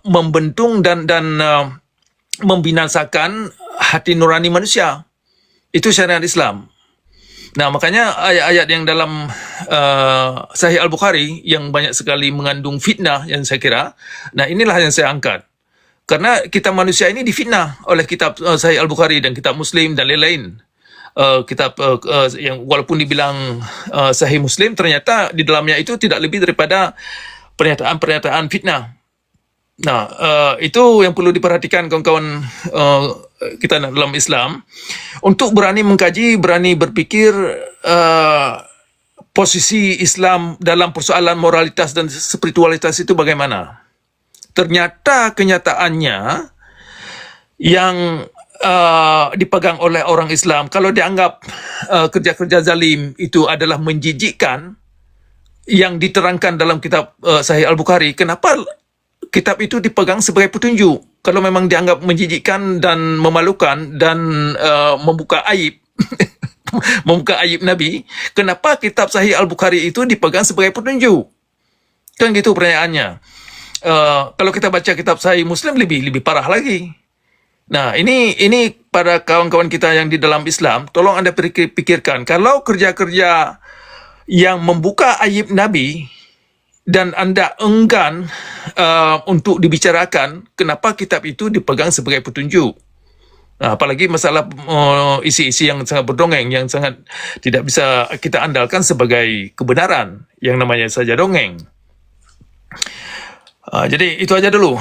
membentung dan membinasakan hati nurani manusia. Itu syariat Islam. Nah, makanya ayat-ayat yang dalam Sahih Al-Bukhari yang banyak sekali mengandung fitnah yang saya kira, nah inilah yang saya angkat. Karena kita manusia ini difitnah oleh kitab Sahih Al-Bukhari dan kitab Muslim dan lain-lain. Kitab yang walaupun dibilang Sahih Muslim, ternyata di dalamnya itu tidak lebih daripada pernyataan-pernyataan fitnah. Nah, itu yang perlu diperhatikan kawan-kawan kita dalam Islam, untuk berani mengkaji, berani berpikir posisi Islam dalam persoalan moralitas dan spiritualitas itu bagaimana. Ternyata kenyataannya yang dipegang oleh orang Islam, kalau dianggap kerja-kerja zalim itu adalah menjijikkan, yang diterangkan dalam kitab Sahih Al-Bukhari, kenapa kitab itu dipegang sebagai petunjuk? Kalau memang dianggap menjijikkan dan memalukan dan membuka aib membuka aib Nabi, kenapa kitab Sahih Al-Bukhari itu dipegang sebagai petunjuk? Kan gitu pertanyaannya. Kalau kita baca kitab Sahih Muslim lebih parah lagi. Nah, ini pada kawan-kawan kita yang di dalam Islam, tolong Anda pikirkan, kalau kerja-kerja yang membuka aib Nabi dan Anda enggan untuk dibicarakan, kenapa kitab itu dipegang sebagai petunjuk? Nah, apalagi masalah isi-isi yang sangat berdongeng, yang sangat tidak bisa kita andalkan sebagai kebenaran, yang namanya saja dongeng. Jadi itu aja dulu.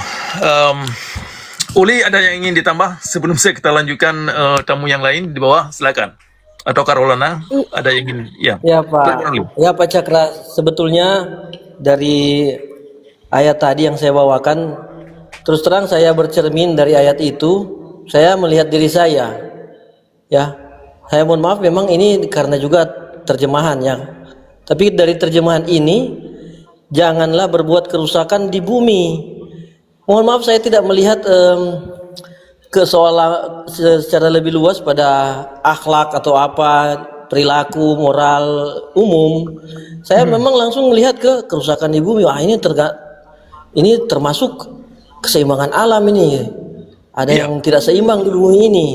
Uli, ada yang ingin ditambah sebelum kita lanjutkan tamu yang lain di bawah? Silakan. Atau Carolina, ada yang ingin? Ya, Pak. Ya, Pak Cakra, sebetulnya dari ayat tadi yang saya bawakan, terus terang saya bercermin dari ayat itu, saya melihat diri saya. Ya, saya mohon maaf, memang ini karena juga terjemahan ya. Tapi dari terjemahan ini, janganlah berbuat kerusakan di bumi. Mohon maaf, saya tidak melihat secara lebih luas pada akhlak atau apa perilaku moral umum, saya memang langsung melihat ke kerusakan di bumi. Wah, ini termasuk keseimbangan alam ini. Ada yang tidak seimbang di bumi ini.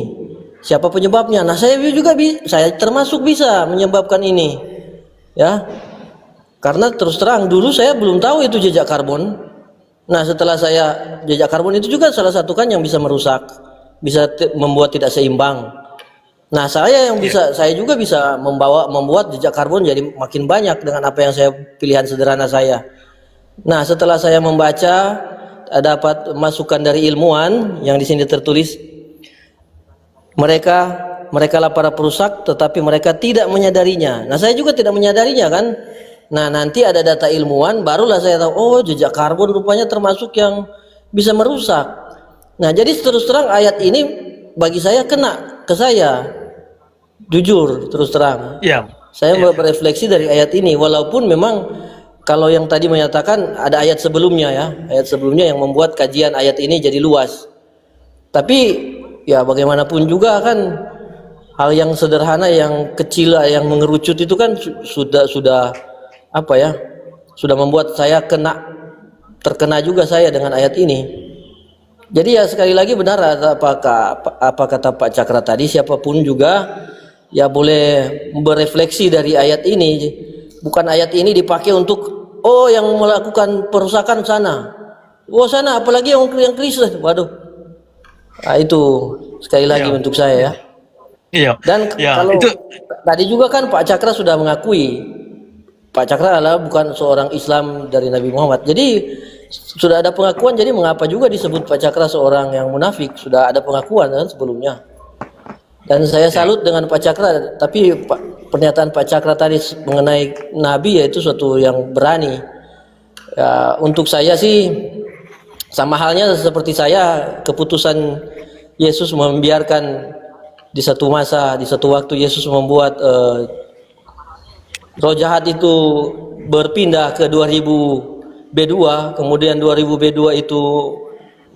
Siapa penyebabnya? Nah, saya juga saya termasuk bisa menyebabkan ini. Ya. Karena terus terang dulu saya belum tahu itu jejak karbon. Nah, setelah saya jejak karbon itu juga salah satu kan yang bisa merusak, bisa membuat tidak seimbang. Nah, saya juga bisa membuat jejak karbon jadi makin banyak dengan apa yang saya pilihan sederhana saya. Nah, setelah saya membaca, dapat masukan dari ilmuwan yang di sini tertulis, mereka lah para perusak, tetapi mereka tidak menyadarinya. Nah, saya juga tidak menyadarinya kan. Nah, nanti ada data ilmuwan, barulah saya tahu, oh, jejak karbon rupanya termasuk yang bisa merusak. Nah, jadi terus terang ayat ini bagi saya kena ke saya. Jujur, terus terang. Saya berefleksi dari ayat ini, walaupun memang kalau yang tadi menyatakan ada ayat sebelumnya ya, ayat sebelumnya yang membuat kajian ayat ini jadi luas. Tapi ya bagaimanapun juga kan hal yang sederhana, yang kecil, yang mengerucut itu kan sudah apa ya, sudah membuat saya terkena juga saya dengan ayat ini. Jadi ya sekali lagi benar apa kata Pak Cakra tadi, siapapun juga ya boleh berefleksi dari ayat ini. Bukan ayat ini dipakai untuk yang melakukan perusakan sana. Sana apalagi yang Kristen. Waduh. Nah, itu sekali lagi untuk saya ya. Dan kalau tadi juga kan Pak Cakra sudah mengakui, Pak Cakra adalah bukan seorang Islam dari Nabi Muhammad. Jadi sudah ada pengakuan, jadi mengapa juga disebut Pak Cakra seorang yang munafik? Sudah ada pengakuan kan sebelumnya. Dan saya salut dengan Pak Cakra, tapi pernyataan Pak Cakra tadi mengenai Nabi yaitu suatu yang berani. Ya, untuk saya sih sama halnya seperti saya, keputusan Yesus membiarkan di satu masa, di satu waktu Yesus membuat roh jahat itu berpindah ke 2000 B2, kemudian 2000 B2 itu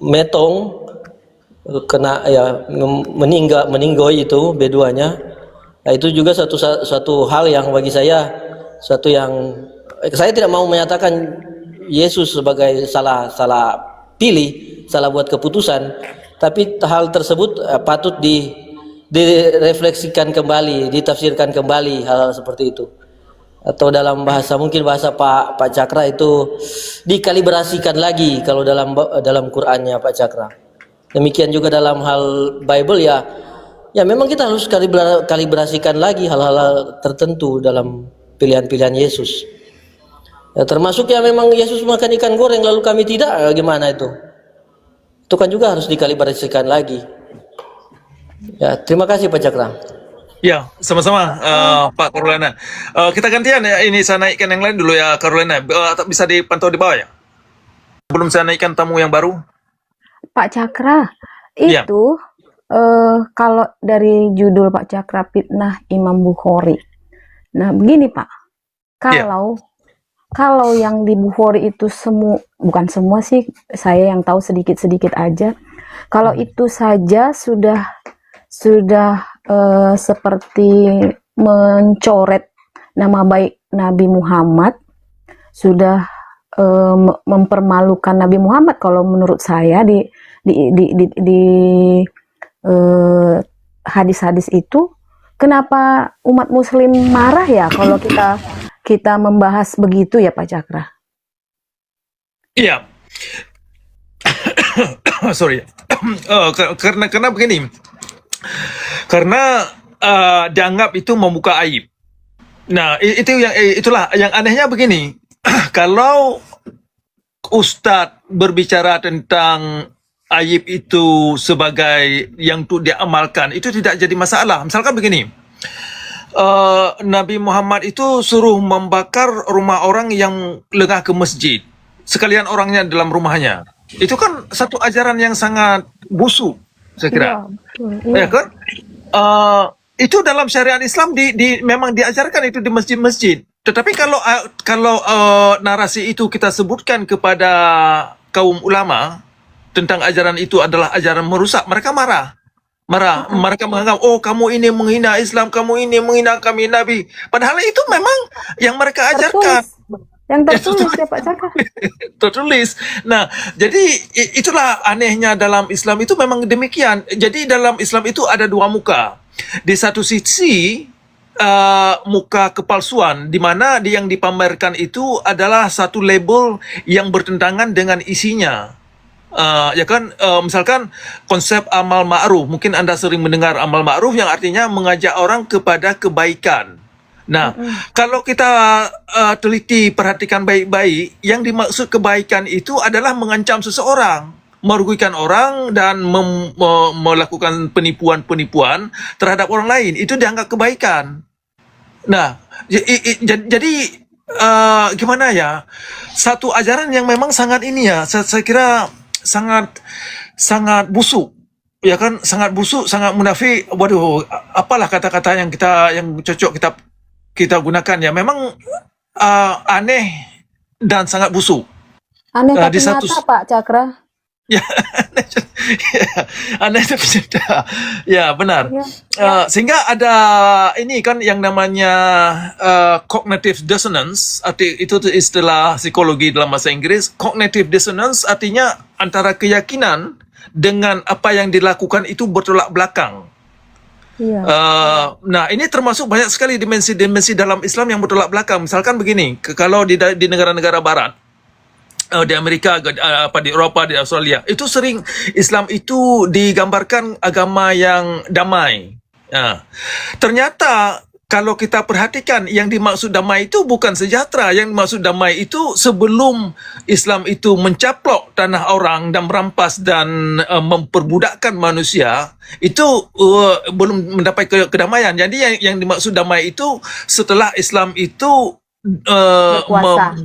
metong, kena ya meninggoy itu B2-nya. Nah, itu juga suatu hal yang bagi saya suatu yang saya tidak mau menyatakan Yesus sebagai salah pilih, salah buat keputusan, tapi hal tersebut patut direfleksikan kembali, ditafsirkan kembali hal seperti itu. Atau dalam bahasa mungkin bahasa Pak Cakra itu dikalibrasikan lagi kalau dalam Qur'annya Pak Cakra. Demikian juga dalam hal Bible ya memang kita harus kalibrasikan lagi hal-hal tertentu dalam pilihan-pilihan Yesus. Ya, termasuk ya memang Yesus makan ikan goreng lalu kami tidak, gimana itu? Itu kan juga harus dikalibrasikan lagi. Ya, terima kasih Pak Cakra. Ya, sama-sama Pak Carolina. Kita gantian ya, ini saya naikkan yang lain dulu ya Carolina. Bisa dipantau di bawah ya? Sebelum saya naikkan tamu yang baru. Pak Cakra, itu kalau dari judul Pak Cakra fitnah Imam Bukhari. Nah, begini Pak. Kalau yang di Bukhari itu bukan semua sih, saya yang tahu sedikit-sedikit aja. Kalau itu saja sudah seperti mencoret nama baik Nabi Muhammad, sudah mempermalukan Nabi Muhammad kalau menurut saya di hadis-hadis itu. Kenapa umat Muslim marah ya kalau kita membahas begitu ya Pak Cakra? Iya. Sorry. Karena begini. Karena dianggap itu membuka aib. Nah, itulah yang anehnya begini. Kalau Ustadz berbicara tentang aib itu sebagai yang untuk diamalkan, itu tidak jadi masalah. Misalkan begini, Nabi Muhammad itu suruh membakar rumah orang yang lengah ke masjid, sekalian orangnya dalam rumahnya. Itu kan satu ajaran yang sangat busuk, saya kira. Ya kan? Itu dalam syariat Islam memang diajarkan itu di masjid-masjid. Tetapi kalau narasi itu kita sebutkan kepada kaum ulama tentang ajaran itu adalah ajaran merusak, mereka marah. Mereka menganggap, oh kamu ini menghina Islam, kamu ini menghina kami Nabi. Padahal itu memang yang mereka ajarkan. Tertulis. Yang Ya, tertulis ya Pak Cakra. tertulis. Nah, jadi itulah anehnya dalam Islam itu memang demikian. Jadi dalam Islam itu ada dua muka. Di satu sisi muka kepalsuan, di mana yang dipamerkan itu adalah satu label yang bertentangan dengan isinya. Ya kan, misalkan konsep amal ma'ruf, mungkin Anda sering mendengar amal ma'ruf yang artinya mengajak orang kepada kebaikan. Nah, kalau kita teliti perhatikan baik-baik, yang dimaksud kebaikan itu adalah mengancam seseorang, merugikan orang dan melakukan penipuan-penipuan terhadap orang lain. Itu dianggap kebaikan. Nah, jadi gimana ya? Satu ajaran yang memang sangat ini ya, saya kira sangat busuk. Ya kan, sangat busuk, sangat munafik. Waduh, apalah kata-kata yang cocok kita gunakan ya. Memang aneh dan sangat busuk. Aneh Di tapi satu nyata Pak Cakra. ya, aneh tapi nyata. Ya, benar. Ya. Sehingga ada ini kan yang namanya cognitive dissonance, itu istilah psikologi dalam bahasa Inggris. Cognitive dissonance artinya antara keyakinan dengan apa yang dilakukan itu bertolak belakang. Iya. Nah, ini termasuk banyak sekali dimensi-dimensi dalam Islam yang bertolak belakang. Misalkan begini, kalau di negara-negara Barat, di Amerika, di Eropa, di Australia, itu sering Islam itu digambarkan agama yang damai. Ternyata kalau kita perhatikan, yang dimaksud damai itu bukan sejahtera. Yang dimaksud damai itu sebelum Islam itu mencaplok tanah orang dan merampas dan memperbudakkan manusia, itu belum mendapat kedamaian. Jadi yang dimaksud damai itu setelah Islam itu Berkuasa.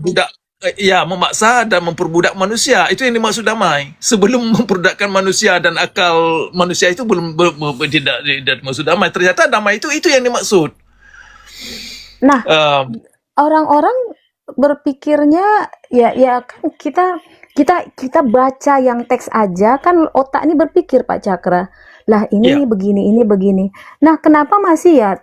memaksa dan memperbudak manusia. Itu yang dimaksud damai. Sebelum memperdagkan manusia dan akal manusia itu tidak dimaksud damai. Ternyata damai itu yang dimaksud. Nah, Um, orang-orang berpikirnya ya kan kita baca yang teks aja kan otak ini berpikir Pak Cakra. Lah ini Ya. begini, ini begini. Nah, kenapa masih ya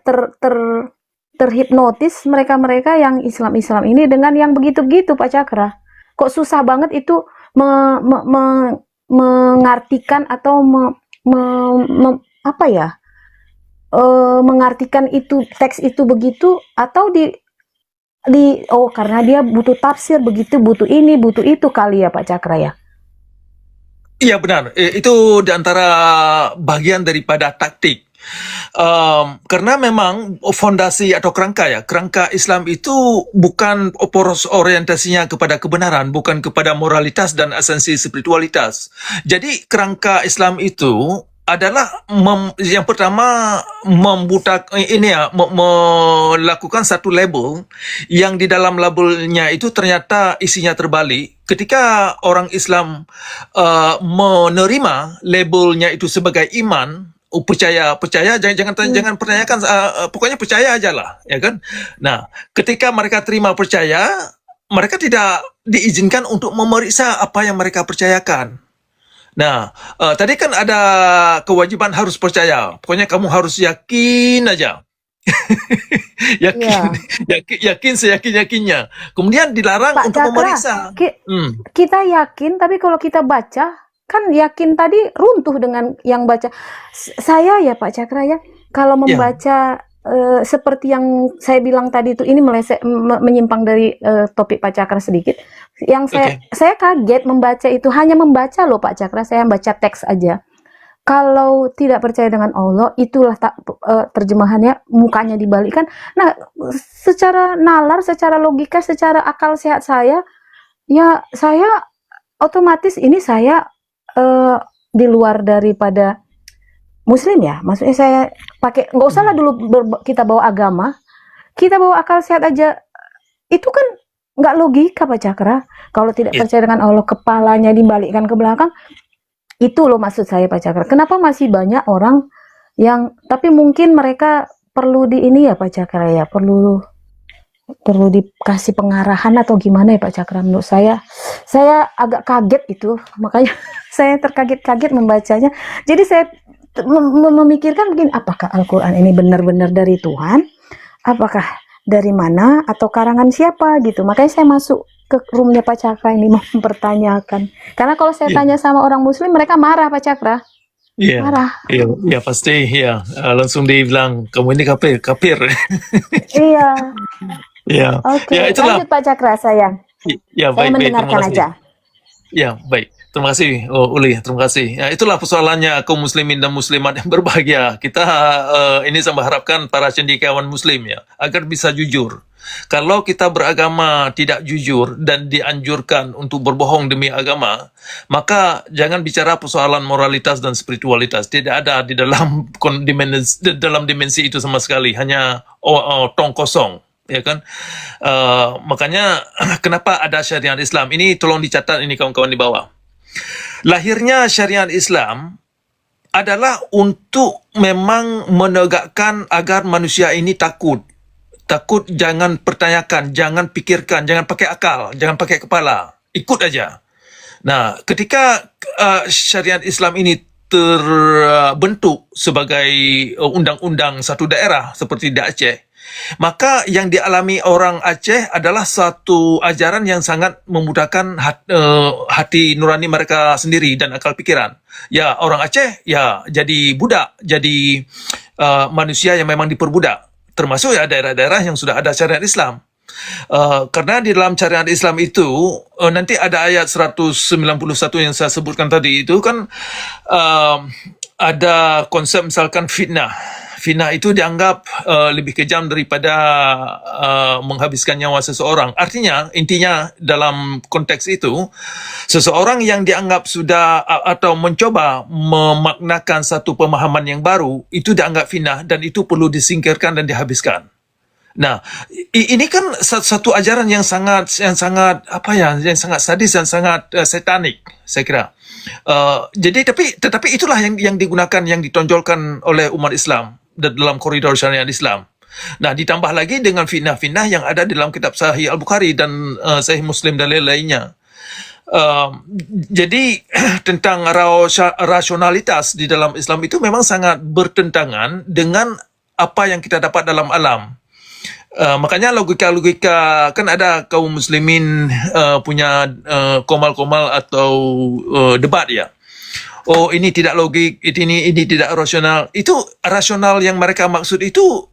terhipnotis mereka-mereka yang Islam-Islam ini dengan yang begitu-begitu Pak Cakra? Kok susah banget itu mengartikan atau apa ya? Mengartikan itu teks itu begitu atau karena dia butuh tafsir begitu, butuh ini, butuh itu kali ya Pak Cakra ya. Iya benar, itu diantara bagian daripada taktik. Karena memang fondasi atau kerangka Islam itu bukan poros orientasinya kepada kebenaran, bukan kepada moralitas dan esensi spiritualitas. Jadi kerangka Islam itu adalah yang pertama melakukan satu label yang di dalam labelnya itu ternyata isinya terbalik. Ketika orang Islam menerima labelnya itu sebagai iman, percaya jangan pertanyakan, pokoknya percaya aja lah, ya kan. Nah, ketika mereka terima percaya, mereka tidak diizinkan untuk memeriksa apa yang mereka percayakan. Nah, tadi kan ada kewajiban harus percaya. Pokoknya kamu harus yakin aja. yakin, yakin seyakin-yakinnya. Kemudian dilarang Pak untuk Cakra, memeriksa. kita yakin, tapi kalau kita baca, kan yakin tadi runtuh dengan yang baca. Saya ya Pak Cakra ya, kalau membaca seperti yang saya bilang tadi itu, ini menyimpang dari topik Pak Cakra sedikit. Yang saya kaget membaca itu, hanya membaca loh Pak Cakra, saya baca teks aja. Kalau tidak percaya dengan Allah, itulah terjemahannya, mukanya dibalikkan. Nah, secara nalar, secara logika, secara akal sehat saya, ya saya otomatis ini saya di luar daripada Muslim ya. Maksudnya saya pakai, nggak usah lah dulu kita bawa agama, kita bawa akal sehat aja. Itu kan nggak logika Pak Cakra. Kalau tidak percaya dengan Allah, kepalanya dibalikkan ke belakang. Itu loh maksud saya Pak Cakra. Kenapa masih banyak orang yang, tapi mungkin mereka perlu di ini ya Pak Cakra ya, perlu dikasih pengarahan atau gimana ya Pak Cakra. Menurut saya agak kaget itu, makanya saya terkaget-kaget membacanya. Jadi saya memikirkan begini, apakah Al-Quran ini benar-benar dari Tuhan? Apakah dari mana atau karangan siapa gitu? Makanya saya masuk ke roomnya Pak Cakra ini mau mempertanyakan. Karena kalau saya Iya. tanya sama orang Muslim, mereka marah Pak Cakra, Iya, marah. iya, pasti, ya. Langsung dibilang kamu ini kafir, kafir. Iya, Ya, oke. ya itulah. Lanjut Pak Cakra sayang. Ya, Saya baik, terima mendengarkan kasih. aja. Ya, baik. Terima kasih, Uli. Terima kasih. Ya, itulah persoalannya kaum muslimin dan muslimat yang berbahagia. Kita ini saya harapkan para cendekiawan muslim ya, agar bisa jujur. Kalau kita beragama tidak jujur dan dianjurkan untuk berbohong demi agama, maka jangan bicara persoalan moralitas dan spiritualitas. Tidak ada di dalam dimensi itu sama sekali. Hanya tong kosong. Ya kan, makanya kenapa ada syariat Islam ini, tolong dicatat ini kawan-kawan di bawah. Lahirnya syariat Islam adalah untuk memang menegakkan agar manusia ini takut, jangan pertanyakan, jangan pikirkan, jangan pakai akal, jangan pakai kepala, ikut aja. Nah, ketika syariat Islam ini terbentuk sebagai undang-undang satu daerah seperti di Aceh, maka yang dialami orang Aceh adalah satu ajaran yang sangat memudahkan hati nurani mereka sendiri dan akal pikiran. Ya, orang Aceh ya jadi budak, jadi manusia yang memang diperbudak. Termasuk ya daerah-daerah yang sudah ada syariat Islam. Karena di dalam syariat Islam itu nanti ada ayat 191 yang saya sebutkan tadi itu kan ada konsep misalkan fitnah. Fitnah itu dianggap lebih kejam daripada menghabiskan nyawa seseorang. Artinya, intinya dalam konteks itu, seseorang yang dianggap sudah atau mencoba memaknakan satu pemahaman yang baru, itu dianggap fitnah dan itu perlu disingkirkan dan dihabiskan. Nah, ini kan satu ajaran yang sangat yang sangat sadis dan sangat satanik, saya kira. Jadi tetapi itulah yang digunakan, yang ditonjolkan oleh umat Islam dalam koridor syariat Islam. Nah, ditambah lagi dengan fitnah-fitnah yang ada di dalam kitab Sahih Al-Bukhari dan Sahih Muslim dan lain-lainnya. Jadi tentang rasionalitas di dalam Islam itu memang sangat bertentangan dengan apa yang kita dapat dalam alam. Makanya logika-logika, kan ada kaum muslimin punya komal-komal atau debat ya. Oh, ini tidak logik, ini tidak rasional. Itu rasional yang mereka maksud itu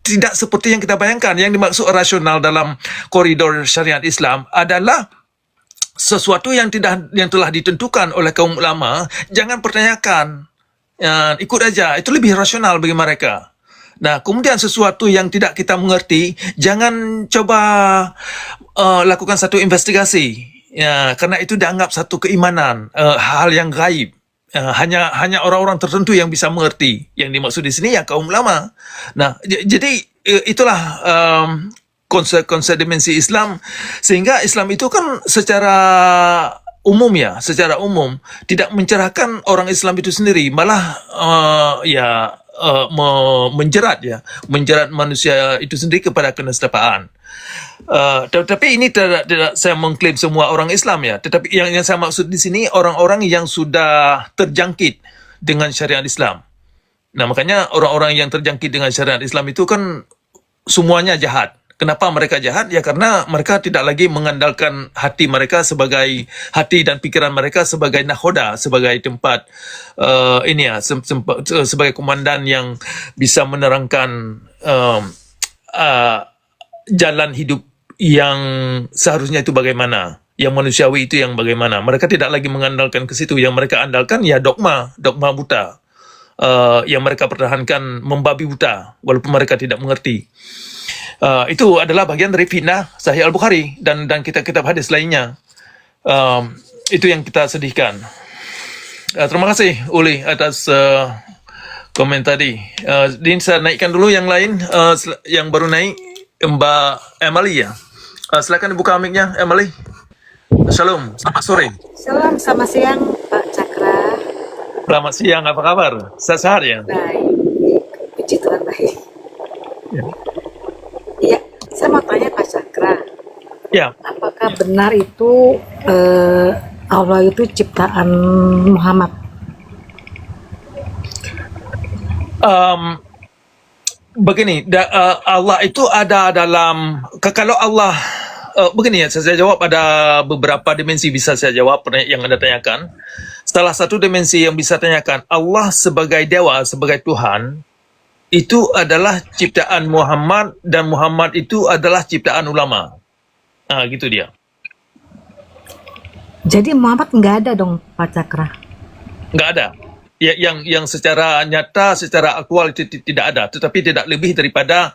tidak seperti yang kita bayangkan. Yang dimaksud rasional dalam koridor syariat Islam adalah sesuatu yang telah ditentukan oleh kaum ulama, jangan pertanyakan. Ikut aja, itu lebih rasional bagi mereka. Nah, kemudian sesuatu yang tidak kita mengerti, jangan coba lakukan satu investigasi. Ya, karena itu dianggap satu keimanan, hal yang gaib. Hanya orang-orang tertentu yang bisa mengerti. Yang dimaksud di sini ya kaum ulama. Nah, jadi itulah konsep dimensi Islam, sehingga Islam itu kan secara umum tidak mencerahkan orang Islam itu sendiri, malah menjerat manusia itu sendiri kepada kenestapaan. Tetapi ini tidak saya mengklaim semua orang Islam ya, tetapi yang saya maksud di sini orang-orang yang sudah terjangkit dengan syariat Islam. Nah, makanya orang-orang yang terjangkit dengan syariat Islam itu kan semuanya jahat. Kenapa mereka jahat? Ya karena mereka tidak lagi mengandalkan hati mereka sebagai hati dan pikiran mereka sebagai nakhoda, sebagai tempat sebagai komandan yang bisa menerangkan jalan hidup yang seharusnya itu bagaimana, yang manusiawi itu yang bagaimana. Mereka tidak lagi mengandalkan ke situ. Yang mereka andalkan ya dogma buta. Yang mereka pertahankan membabi buta walaupun mereka tidak mengerti. Itu adalah bagian dari fitnah Sahih Al-Bukhari dan kitab-kitab hadis lainnya. Itu yang kita sedihkan. Terima kasih Uli atas komen tadi. Din, saya naikkan dulu yang lain, yang baru naik, Mbak Emily ya. Silakan dibuka mic-nya, Emily. Shalom, selamat sore. Salam, selamat siang Pak Cakra. Selamat siang, apa kabar? Sehat ya? Baik, puji Tuhan baik. Ya. Iya, saya mau tanya Pak Cakra. Ya. Apakah benar itu Allah itu ciptaan Muhammad? Um, Begini, Allah itu ada dalam, kalau Allah, begini ya, saya jawab ada beberapa dimensi bisa saya jawab yang Anda tanyakan. Salah satu dimensi yang bisa tanyakan, Allah sebagai dewa, sebagai Tuhan, itu adalah ciptaan Muhammad, dan Muhammad itu adalah ciptaan ulama. Gitu dia. jadi Muhammad nggak ada dong Pak Cakra. Nggak ada. Ya, yang secara nyata, secara aktual itu tidak ada, tetapi tidak lebih daripada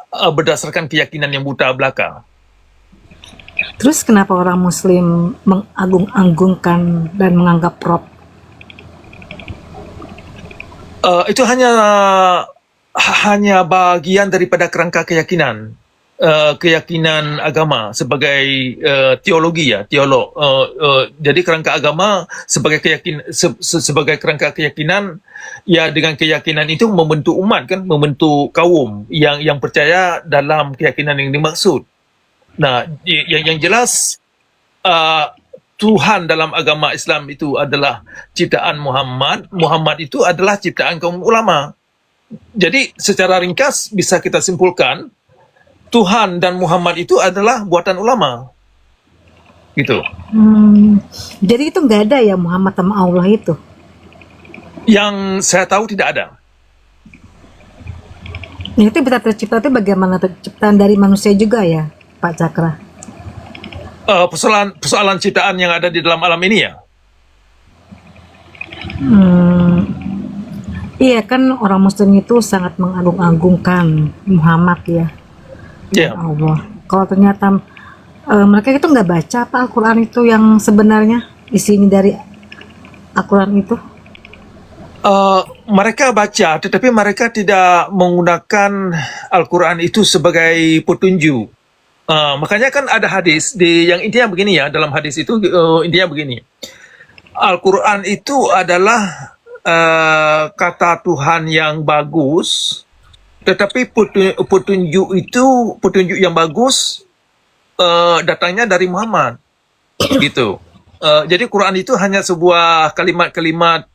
berdasarkan keyakinan yang buta belaka. Terus kenapa orang Muslim mengagung-agungkan dan menganggap Rob? Itu hanya bagian daripada kerangka keyakinan, keyakinan agama sebagai teologi ya, teolog. Jadi kerangka agama sebagai sebagai kerangka keyakinan, ya dengan keyakinan itu membentuk umat kan, membentuk kaum yang percaya dalam keyakinan yang dimaksud. Nah, yang jelas Tuhan dalam agama Islam itu adalah ciptaan Muhammad. Muhammad itu adalah ciptaan kaum ulama. Jadi secara ringkas bisa kita simpulkan Tuhan dan Muhammad itu adalah buatan ulama. Gitu. Jadi itu nggak ada ya Muhammad sama Allah itu? Yang saya tahu tidak ada. Itu bisa tercipta itu bagaimana terciptaan dari manusia juga ya Pak Cakra? Persoalan ciptaan yang ada di dalam alam ini ya. Iya kan orang Muslim itu sangat mengagung-agungkan Muhammad ya. Ya. Allah. Kalau ternyata mereka itu nggak baca apa Al-Quran itu yang sebenarnya isinya dari Al-Quran itu? Mereka baca, tetapi mereka tidak menggunakan Al-Quran itu sebagai petunjuk. Makanya kan ada hadis yang intinya begini ya, dalam hadis itu intinya begini. Al-Quran itu adalah kata Tuhan yang bagus, tetapi petunjuk yang bagus datangnya dari Muhammad, gitu. Jadi Quran itu hanya sebuah kalimat-kalimat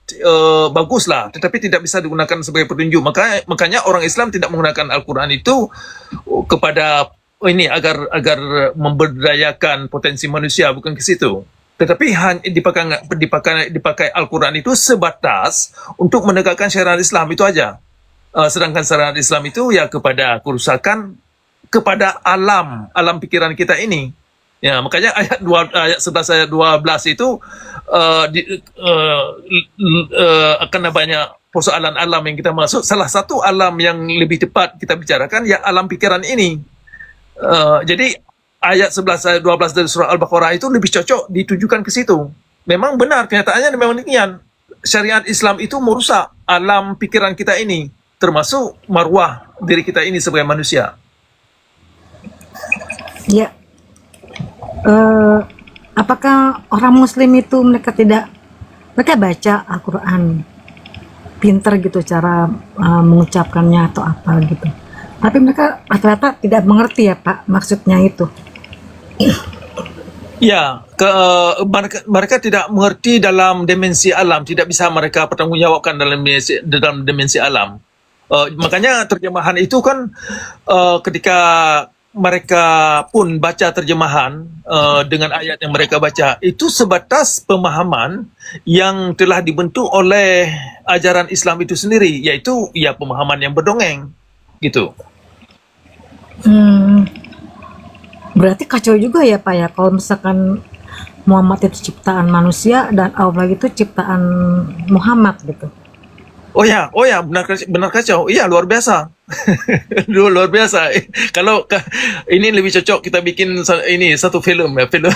bagus lah, tetapi tidak bisa digunakan sebagai petunjuk. Makanya orang Islam tidak menggunakan Al-Quran itu kepada ini agar memberdayakan potensi manusia, bukan ke situ. Tetapi dipakai Al-Quran itu sebatas untuk menegakkan syariat Islam itu aja. Sedangkan syariat Islam itu ya kepada kerusakan, kepada alam pikiran kita ini. Ya, makanya ayat 11 ayat 12 itu akan banyak persoalan alam yang kita masuk. Salah satu alam yang lebih tepat kita bicarakan ya alam pikiran ini. Jadi ayat 11 ayat 12 dari surah Al-Baqarah itu lebih cocok ditujukan ke situ. Memang benar, kenyataannya memang demikian. Syariat Islam itu merusak alam pikiran kita ini, termasuk marwah diri kita ini sebagai manusia. Ya. Apakah orang Muslim itu mereka baca Al-Quran pinter gitu cara mengucapkannya atau apa gitu, tapi mereka rata-rata tidak mengerti ya Pak maksudnya itu? Ya, mereka tidak mengerti dalam dimensi alam, tidak bisa mereka pertanggungjawabkan dalam dimensi alam. Makanya terjemahan itu kan ketika mereka pun baca terjemahan dengan ayat yang mereka baca, itu sebatas pemahaman yang telah dibentuk oleh ajaran Islam itu sendiri, yaitu ya pemahaman yang berdongeng, gitu. Berarti kacau juga ya Pak ya, kalau misalkan Muhammad itu ciptaan manusia dan Allah itu ciptaan Muhammad gitu. Oh ya, benar kacau. Iya, luar biasa. Luar biasa. Kalau ini lebih cocok kita bikin ini satu film ya, film.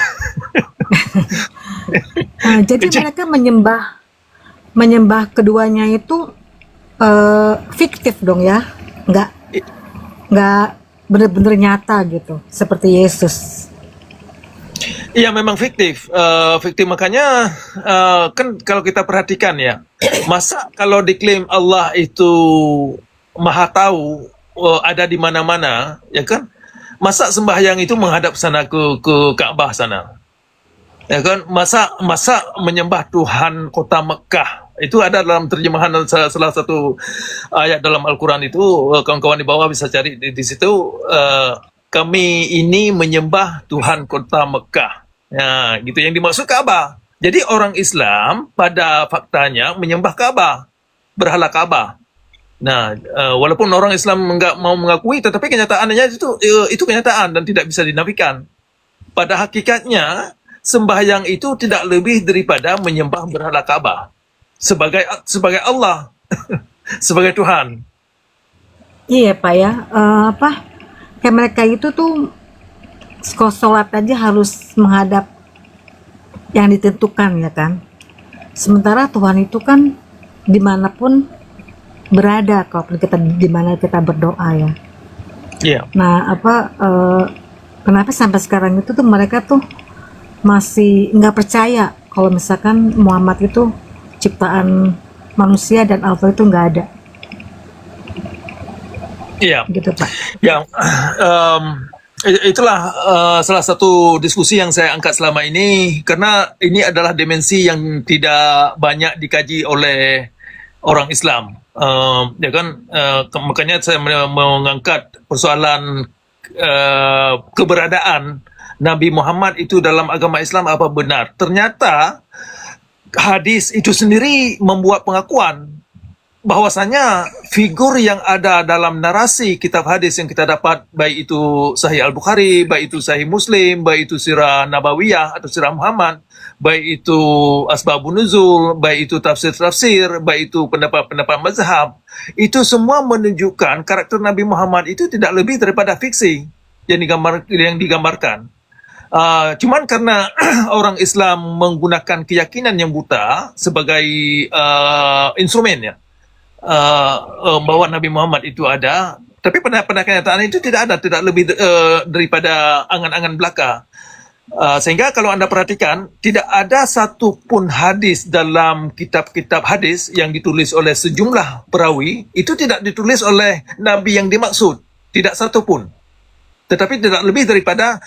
Jadi mereka menyembah keduanya itu fiktif dong ya, nggak benar-benar nyata gitu, seperti Yesus. Iya, memang fiktif. Fiktif makanya kan kalau kita perhatikan ya, masa kalau diklaim Allah itu maha tahu, ada di mana-mana, ya kan? Masa sembahyang itu menghadap sana ke Ka'bah sana, ya kan? Masa menyembah Tuhan kota Mekah, Itu ada dalam terjemahan salah satu ayat dalam Al-Quran itu, kawan-kawan di bawah bisa cari di situ, kami ini menyembah Tuhan kota Mekah. Ya, gitu yang dimaksud Ka'bah. Jadi orang Islam pada faktanya menyembah Ka'bah, berhala Ka'bah. Nah, walaupun orang Islam enggak mau mengakui, tetapi kenyataannya itu kenyataan dan tidak bisa dinafikan. Pada hakikatnya, sembahyang itu tidak lebih daripada menyembah berhala Ka'bah sebagai Allah, sebagai Tuhan. Iya Pak ya, apa kayak mereka itu tuh kalau sholat aja harus menghadap yang ditentukan ya kan. Sementara Tuhan itu kan dimanapun berada kalau kita dimana kita berdoa ya. Iya. Nah kenapa sampai sekarang itu tuh mereka tuh masih nggak percaya kalau misalkan Muhammad itu ciptaan manusia dan Allah itu nggak ada Iya. gitu Pak. Ya, itulah salah satu diskusi yang saya angkat selama ini, karena ini adalah dimensi yang tidak banyak dikaji oleh orang Islam. Ya kan, makanya saya mengangkat persoalan keberadaan Nabi Muhammad itu dalam agama Islam apa benar. Ternyata hadis itu sendiri membuat pengakuan bahwasanya figur yang ada dalam narasi kitab hadis yang kita dapat, baik itu Sahih Al-Bukhari, baik itu Sahih Muslim, baik itu Sirah Nabawiyah atau Sirah Muhammad, baik itu Asbabun Nuzul, baik itu tafsir-tafsir, baik itu pendapat-pendapat mazhab, itu semua menunjukkan karakter Nabi Muhammad itu tidak lebih daripada fiksi yang digambarkan. Cuman karena orang Islam menggunakan keyakinan yang buta sebagai instrumen ya, bahwa Nabi Muhammad itu ada, tapi pada kenyataan itu tidak ada, tidak lebih daripada angan-angan belaka. Sehingga kalau Anda perhatikan, tidak ada satupun hadis dalam kitab-kitab hadis yang ditulis oleh sejumlah perawi, itu tidak ditulis oleh Nabi yang dimaksud, tidak satupun. Tetapi tidak lebih daripada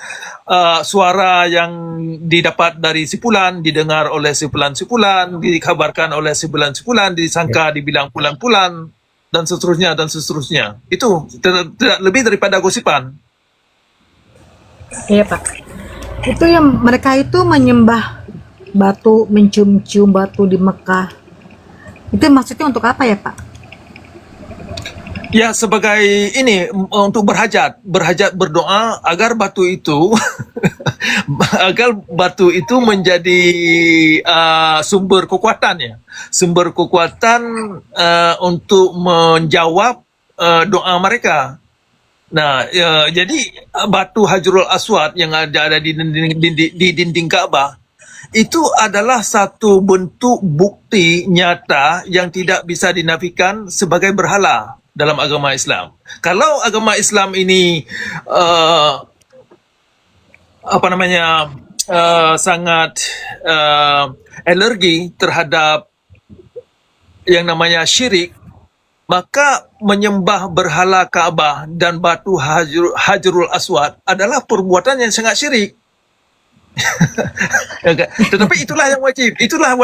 suara yang didapat dari sipulan, didengar oleh sipulan-sipulan, dikabarkan oleh sipulan-sipulan, disangka dibilang pulan-pulan, dan seterusnya, dan seterusnya. Itu tidak lebih daripada gosipan. Iya Pak. Itu yang mereka itu menyembah batu, mencium-cium batu di Mekah. Itu maksudnya untuk apa ya Pak? Ya, sebagai ini, untuk berhajat berdoa agar batu itu agar batu itu menjadi sumber kekuatan untuk menjawab doa mereka. Nah, jadi batu Hajarul Aswad yang ada di dinding Ka'bah itu adalah satu bentuk bukti nyata yang tidak bisa dinafikan sebagai berhala dalam agama Islam. Kalau agama Islam ini sangat alergi terhadap yang namanya syirik, maka menyembah berhala Ka'bah dan batu Hajarul Aswad adalah perbuatan yang sangat syirik. Tetapi itulah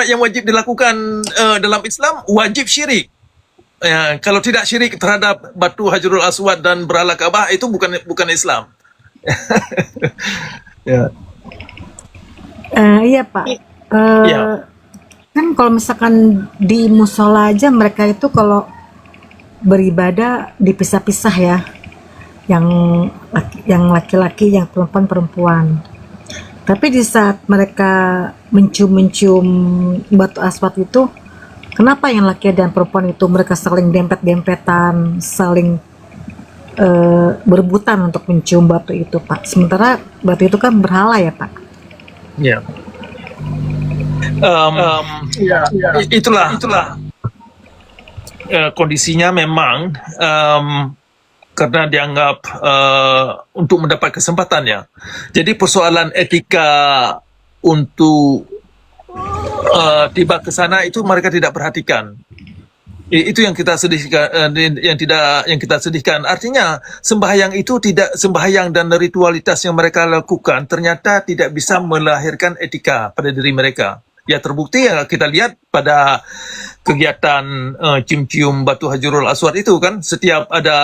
yang wajib dilakukan dalam Islam, wajib syirik. Ya, kalau tidak syirik terhadap batu Hajarul Aswad dan berhala Ka'bah, itu bukan Islam. Ya. Iya Pak. Ya. Kan kalau misalkan di musola aja mereka itu kalau beribadah dipisah-pisah ya, yang laki-laki, yang perempuan. Tapi di saat mereka mencium batu aswad itu, kenapa yang laki dan perempuan itu mereka saling dempet-dempetan, saling berebutan untuk mencium batu itu Pak? Sementara batu itu kan berhala ya Pak. Ya. Itulah kondisinya memang, karena dianggap untuk mendapat kesempatan ya. Jadi persoalan etika untuk tiba ke sana itu mereka tidak perhatikan. Itu yang kita sedihkan, yang kita sedihkan. Artinya sembahyang itu sembahyang dan ritualitas yang mereka lakukan ternyata tidak bisa melahirkan etika pada diri mereka. Ya terbukti ya kita lihat pada kegiatan cium-cium batu Hajarul Aswad itu kan, setiap ada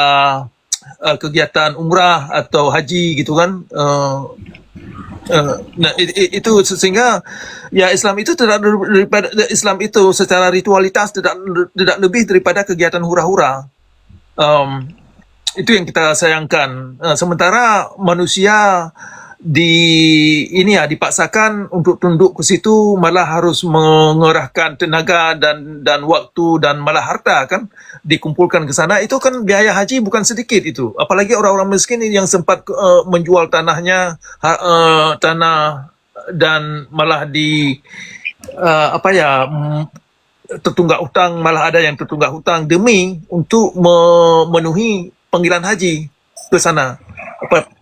kegiatan umrah atau haji gitu kan. Nah itu sehingga ya Islam itu tidak daripada Islam itu secara ritualitas tidak lebih daripada kegiatan hura-hura. Um, itu yang kita sayangkan. Sementara manusia dipaksakan untuk tunduk ke situ, malah harus mengerahkan tenaga dan waktu dan malah harta kan dikumpulkan ke sana. Itu kan biaya haji bukan sedikit itu. Apalagi orang-orang miskin yang sempat menjual tanahnya, tanah, dan malah tertunggak hutang, malah ada yang tertunggak hutang demi untuk memenuhi panggilan haji ke sana.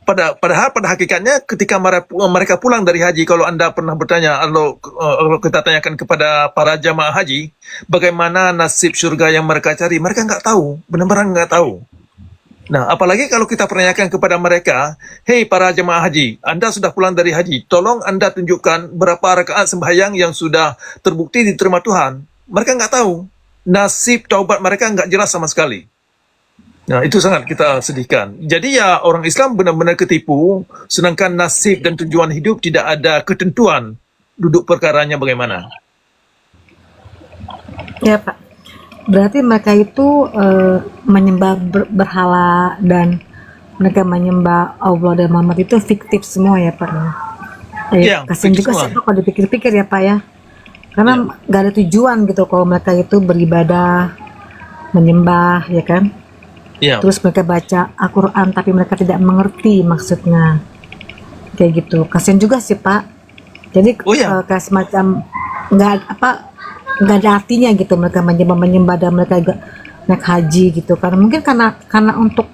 Padahal pada hakikatnya ketika mereka pulang dari haji, kalau Anda pernah bertanya, kalau kita tanyakan kepada para jamaah haji, bagaimana nasib surga yang mereka cari, mereka nggak tahu, benar-benar nggak tahu. Nah, apalagi kalau kita pertanyakan kepada mereka, hei para jemaah haji, Anda sudah pulang dari haji, tolong Anda tunjukkan berapa rakaat sembahyang yang sudah terbukti diterima Tuhan. Mereka nggak tahu. Nasib taubat mereka nggak jelas sama sekali. Nah, itu sangat kita sedihkan. Jadi ya orang Islam benar-benar ketipu, sedangkan nasib dan tujuan hidup tidak ada ketentuan duduk perkaranya bagaimana. Ya Pak, berarti mereka itu menyembah berhala dan mereka menyembah Allah dan Muhammad itu fiktif semua ya Pak. Ya, Kasian fiktif juga semua. sih Pak kalau dipikir-pikir ya Pak ya. Karena nggak ada tujuan gitu kalau mereka itu beribadah, menyembah ya kan. Ya. Terus mereka baca Al-Quran tapi mereka tidak mengerti maksudnya. Kayak gitu. Kasian juga sih Pak. Jadi Oh ya. kayak semacam nggak ada artinya gitu mereka menyembah dan mereka juga naik haji gitu. Karena mungkin karena untuk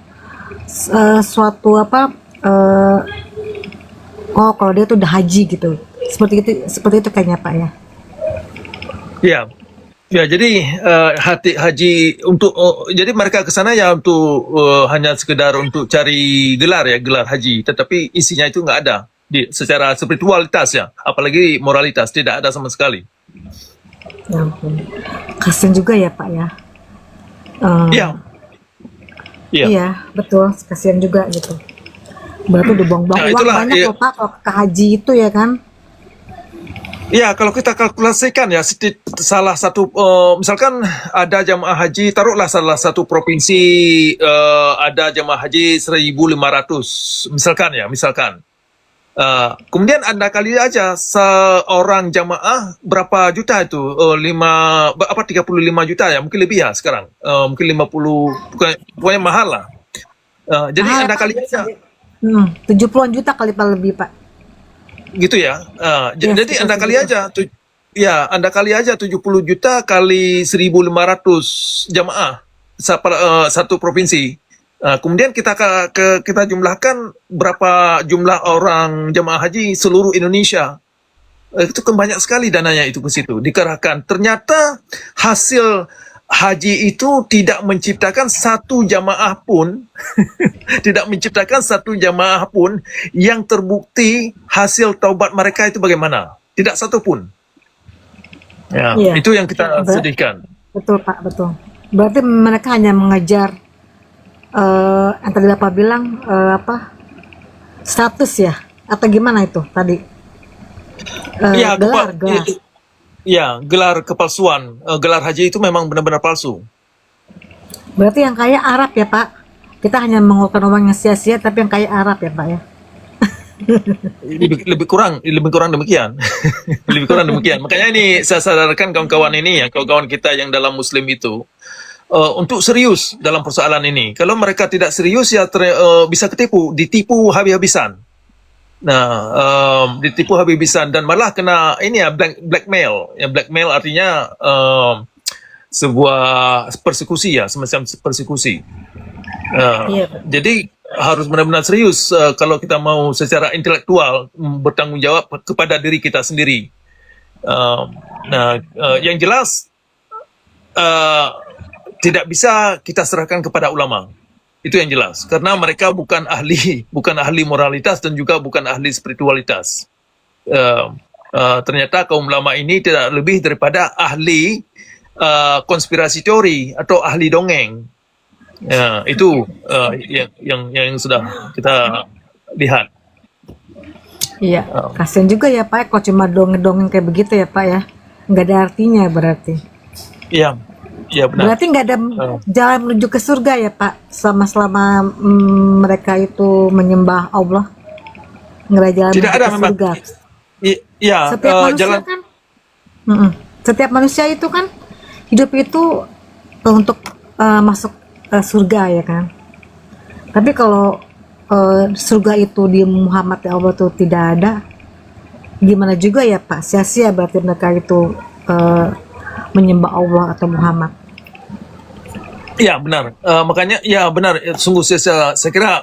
suatu kalau dia tuh udah haji gitu. Seperti itu kayaknya Pak ya. Ya. Ya, jadi haji untuk jadi mereka ke sana ya untuk hanya sekedar untuk cari gelar haji, tetapi isinya itu nggak ada secara spiritualitas ya, apalagi moralitas tidak ada sama sekali. Ya ampun. Kasian juga ya Pak ya. Iya. Iya. Iya, betul. Kasian juga gitu. Berarti udah buang-buang Nah, uang itulah, banyak iya. loh Pak kalau ke haji itu ya kan. Ya, kalau kita kalkulasikan ya, salah satu, misalkan ada jamaah haji, taruhlah salah satu provinsi ada jamaah haji 1.500, misalkan. Kemudian Anda kali aja seorang jamaah berapa juta itu? 35 juta ya, mungkin lebih ya sekarang. Mungkin 50, pokoknya mahal lah. Jadi Mahal, Anda Pak. kali aja. 70-an juta kali Pak lebih Pak. Gitu ya. Iya, Jadi sekitar Anda kali segitu. aja Anda kali aja 70 juta kali 1.500 jamaah satu provinsi. Kemudian kita jumlahkan berapa jumlah orang jamaah haji seluruh Indonesia. Itu kan banyak sekali dananya itu ke situ dikerahkan. Ternyata hasil haji itu tidak menciptakan satu jamaah pun yang terbukti hasil taubat mereka itu bagaimana. Tidak satu pun. Ya, Iya. itu yang kita sedihkan. Betul Pak, betul. Berarti mereka hanya mengejar yang tadi Bapak bilang status ya atau gimana itu tadi? Ya, Gelar. gelar kepalsuan. Gelar haji itu memang benar-benar palsu. Berarti yang kaya Arab ya Pak. Kita hanya mengeluarkan uang yang sia-sia tapi yang kaya Arab ya Pak ya. Lebih kurang demikian. Lebih kurang demikian. Makanya ini saya sadarkan kawan-kawan ini ya, kawan-kawan kita yang dalam Muslim itu, untuk serius dalam persoalan ini. Kalau mereka tidak serius ya bisa ditipu habis-habisan. Nah, ditipu habis-habisan dan malah kena ini ya blackmail. Ya, blackmail artinya sebuah persekusi ya, semacam persekusi. Iya. Jadi harus benar-benar serius kalau kita mau secara intelektual bertanggung jawab kepada diri kita sendiri. Yang jelas tidak bisa kita serahkan kepada ulama. Itu yang jelas. Karena mereka bukan ahli moralitas dan juga bukan ahli spiritualitas. Ternyata kaum ulama ini tidak lebih daripada ahli konspirasi teori atau ahli dongeng. Ya, itu yang sudah kita lihat. Iya, kasian juga ya Pak, kalau cuma dongeng-dongeng kayak begitu ya Pak ya, nggak ada artinya berarti. Iya, iya benar. Berarti nggak ada jalan menuju ke surga ya Pak, selama mereka itu menyembah Allah, nggak ada jalan Tidak menuju ada ke memang. surga. Iya, Setiap manusia jalan. kan, setiap manusia itu kan hidup itu untuk masuk surga ya kan. Tapi kalau surga itu di Muhammad ya Allah tuh tidak ada, gimana juga ya Pak, sia-sia berarti mereka itu menyembah Allah atau Muhammad. Ya benar, makanya ya benar, sungguh sia-sia. Saya kira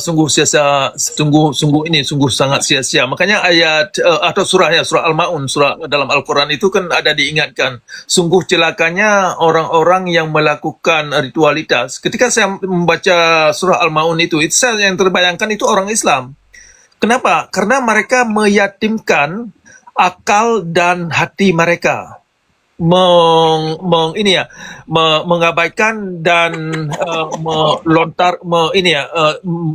sungguh sia-sia, sungguh sangat sia-sia. Makanya ayat atau surah Al-Maun, surah dalam Al-Quran itu kan ada diingatkan, sungguh celakanya orang-orang yang melakukan ritualitas. Ketika saya membaca surah Al-Maun itu saya yang terbayangkan itu orang Islam. Kenapa? Karena mereka meyatimkan akal dan hati mereka. Mengabaikan dan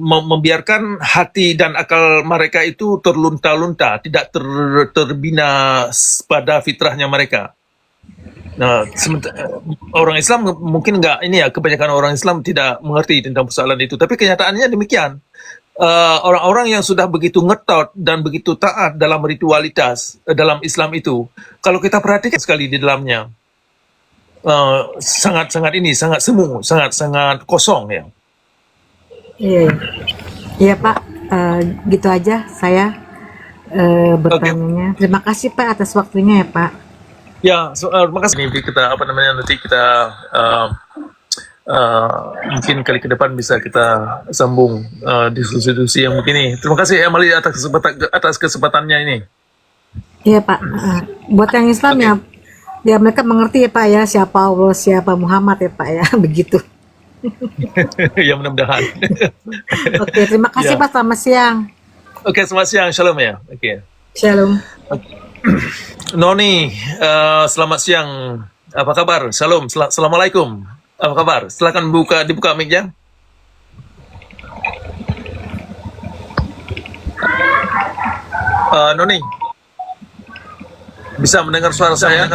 membiarkan hati dan akal mereka itu terlunta-lunta, tidak terbina pada fitrahnya mereka. Nah, orang Islam mungkin kebanyakan orang Islam tidak mengerti tentang persoalan itu, tapi kenyataannya demikian. Orang-orang yang sudah begitu ngetot dan begitu taat dalam ritualitas dalam Islam itu, kalau kita perhatikan sekali di dalamnya, sangat semu, sangat kosong ya. Iya, iya Pak, gitu aja saya bertanya. Terima kasih Pak atas waktunya ya Pak. Ya, terima kasih. Nanti kita mungkin kali ke depan bisa kita sambung diskusi-diskusi yang begini. Terima kasih Emily atas kesempatannya ini. Iya Pak, buat yang Islam ya mereka mengerti ya Pak ya, siapa Allah, siapa Muhammad ya Pak ya, begitu. Ya mudah-mudahan. Oke, terima kasih Ya. Pak, selamat siang. Oke, selamat siang, shalom ya. Oke. Shalom. Noni, selamat siang. Apa kabar? Shalom, assalamualaikum. Apa kabar? Silakan dibuka mic-nya. Noni, bisa mendengar suara saya?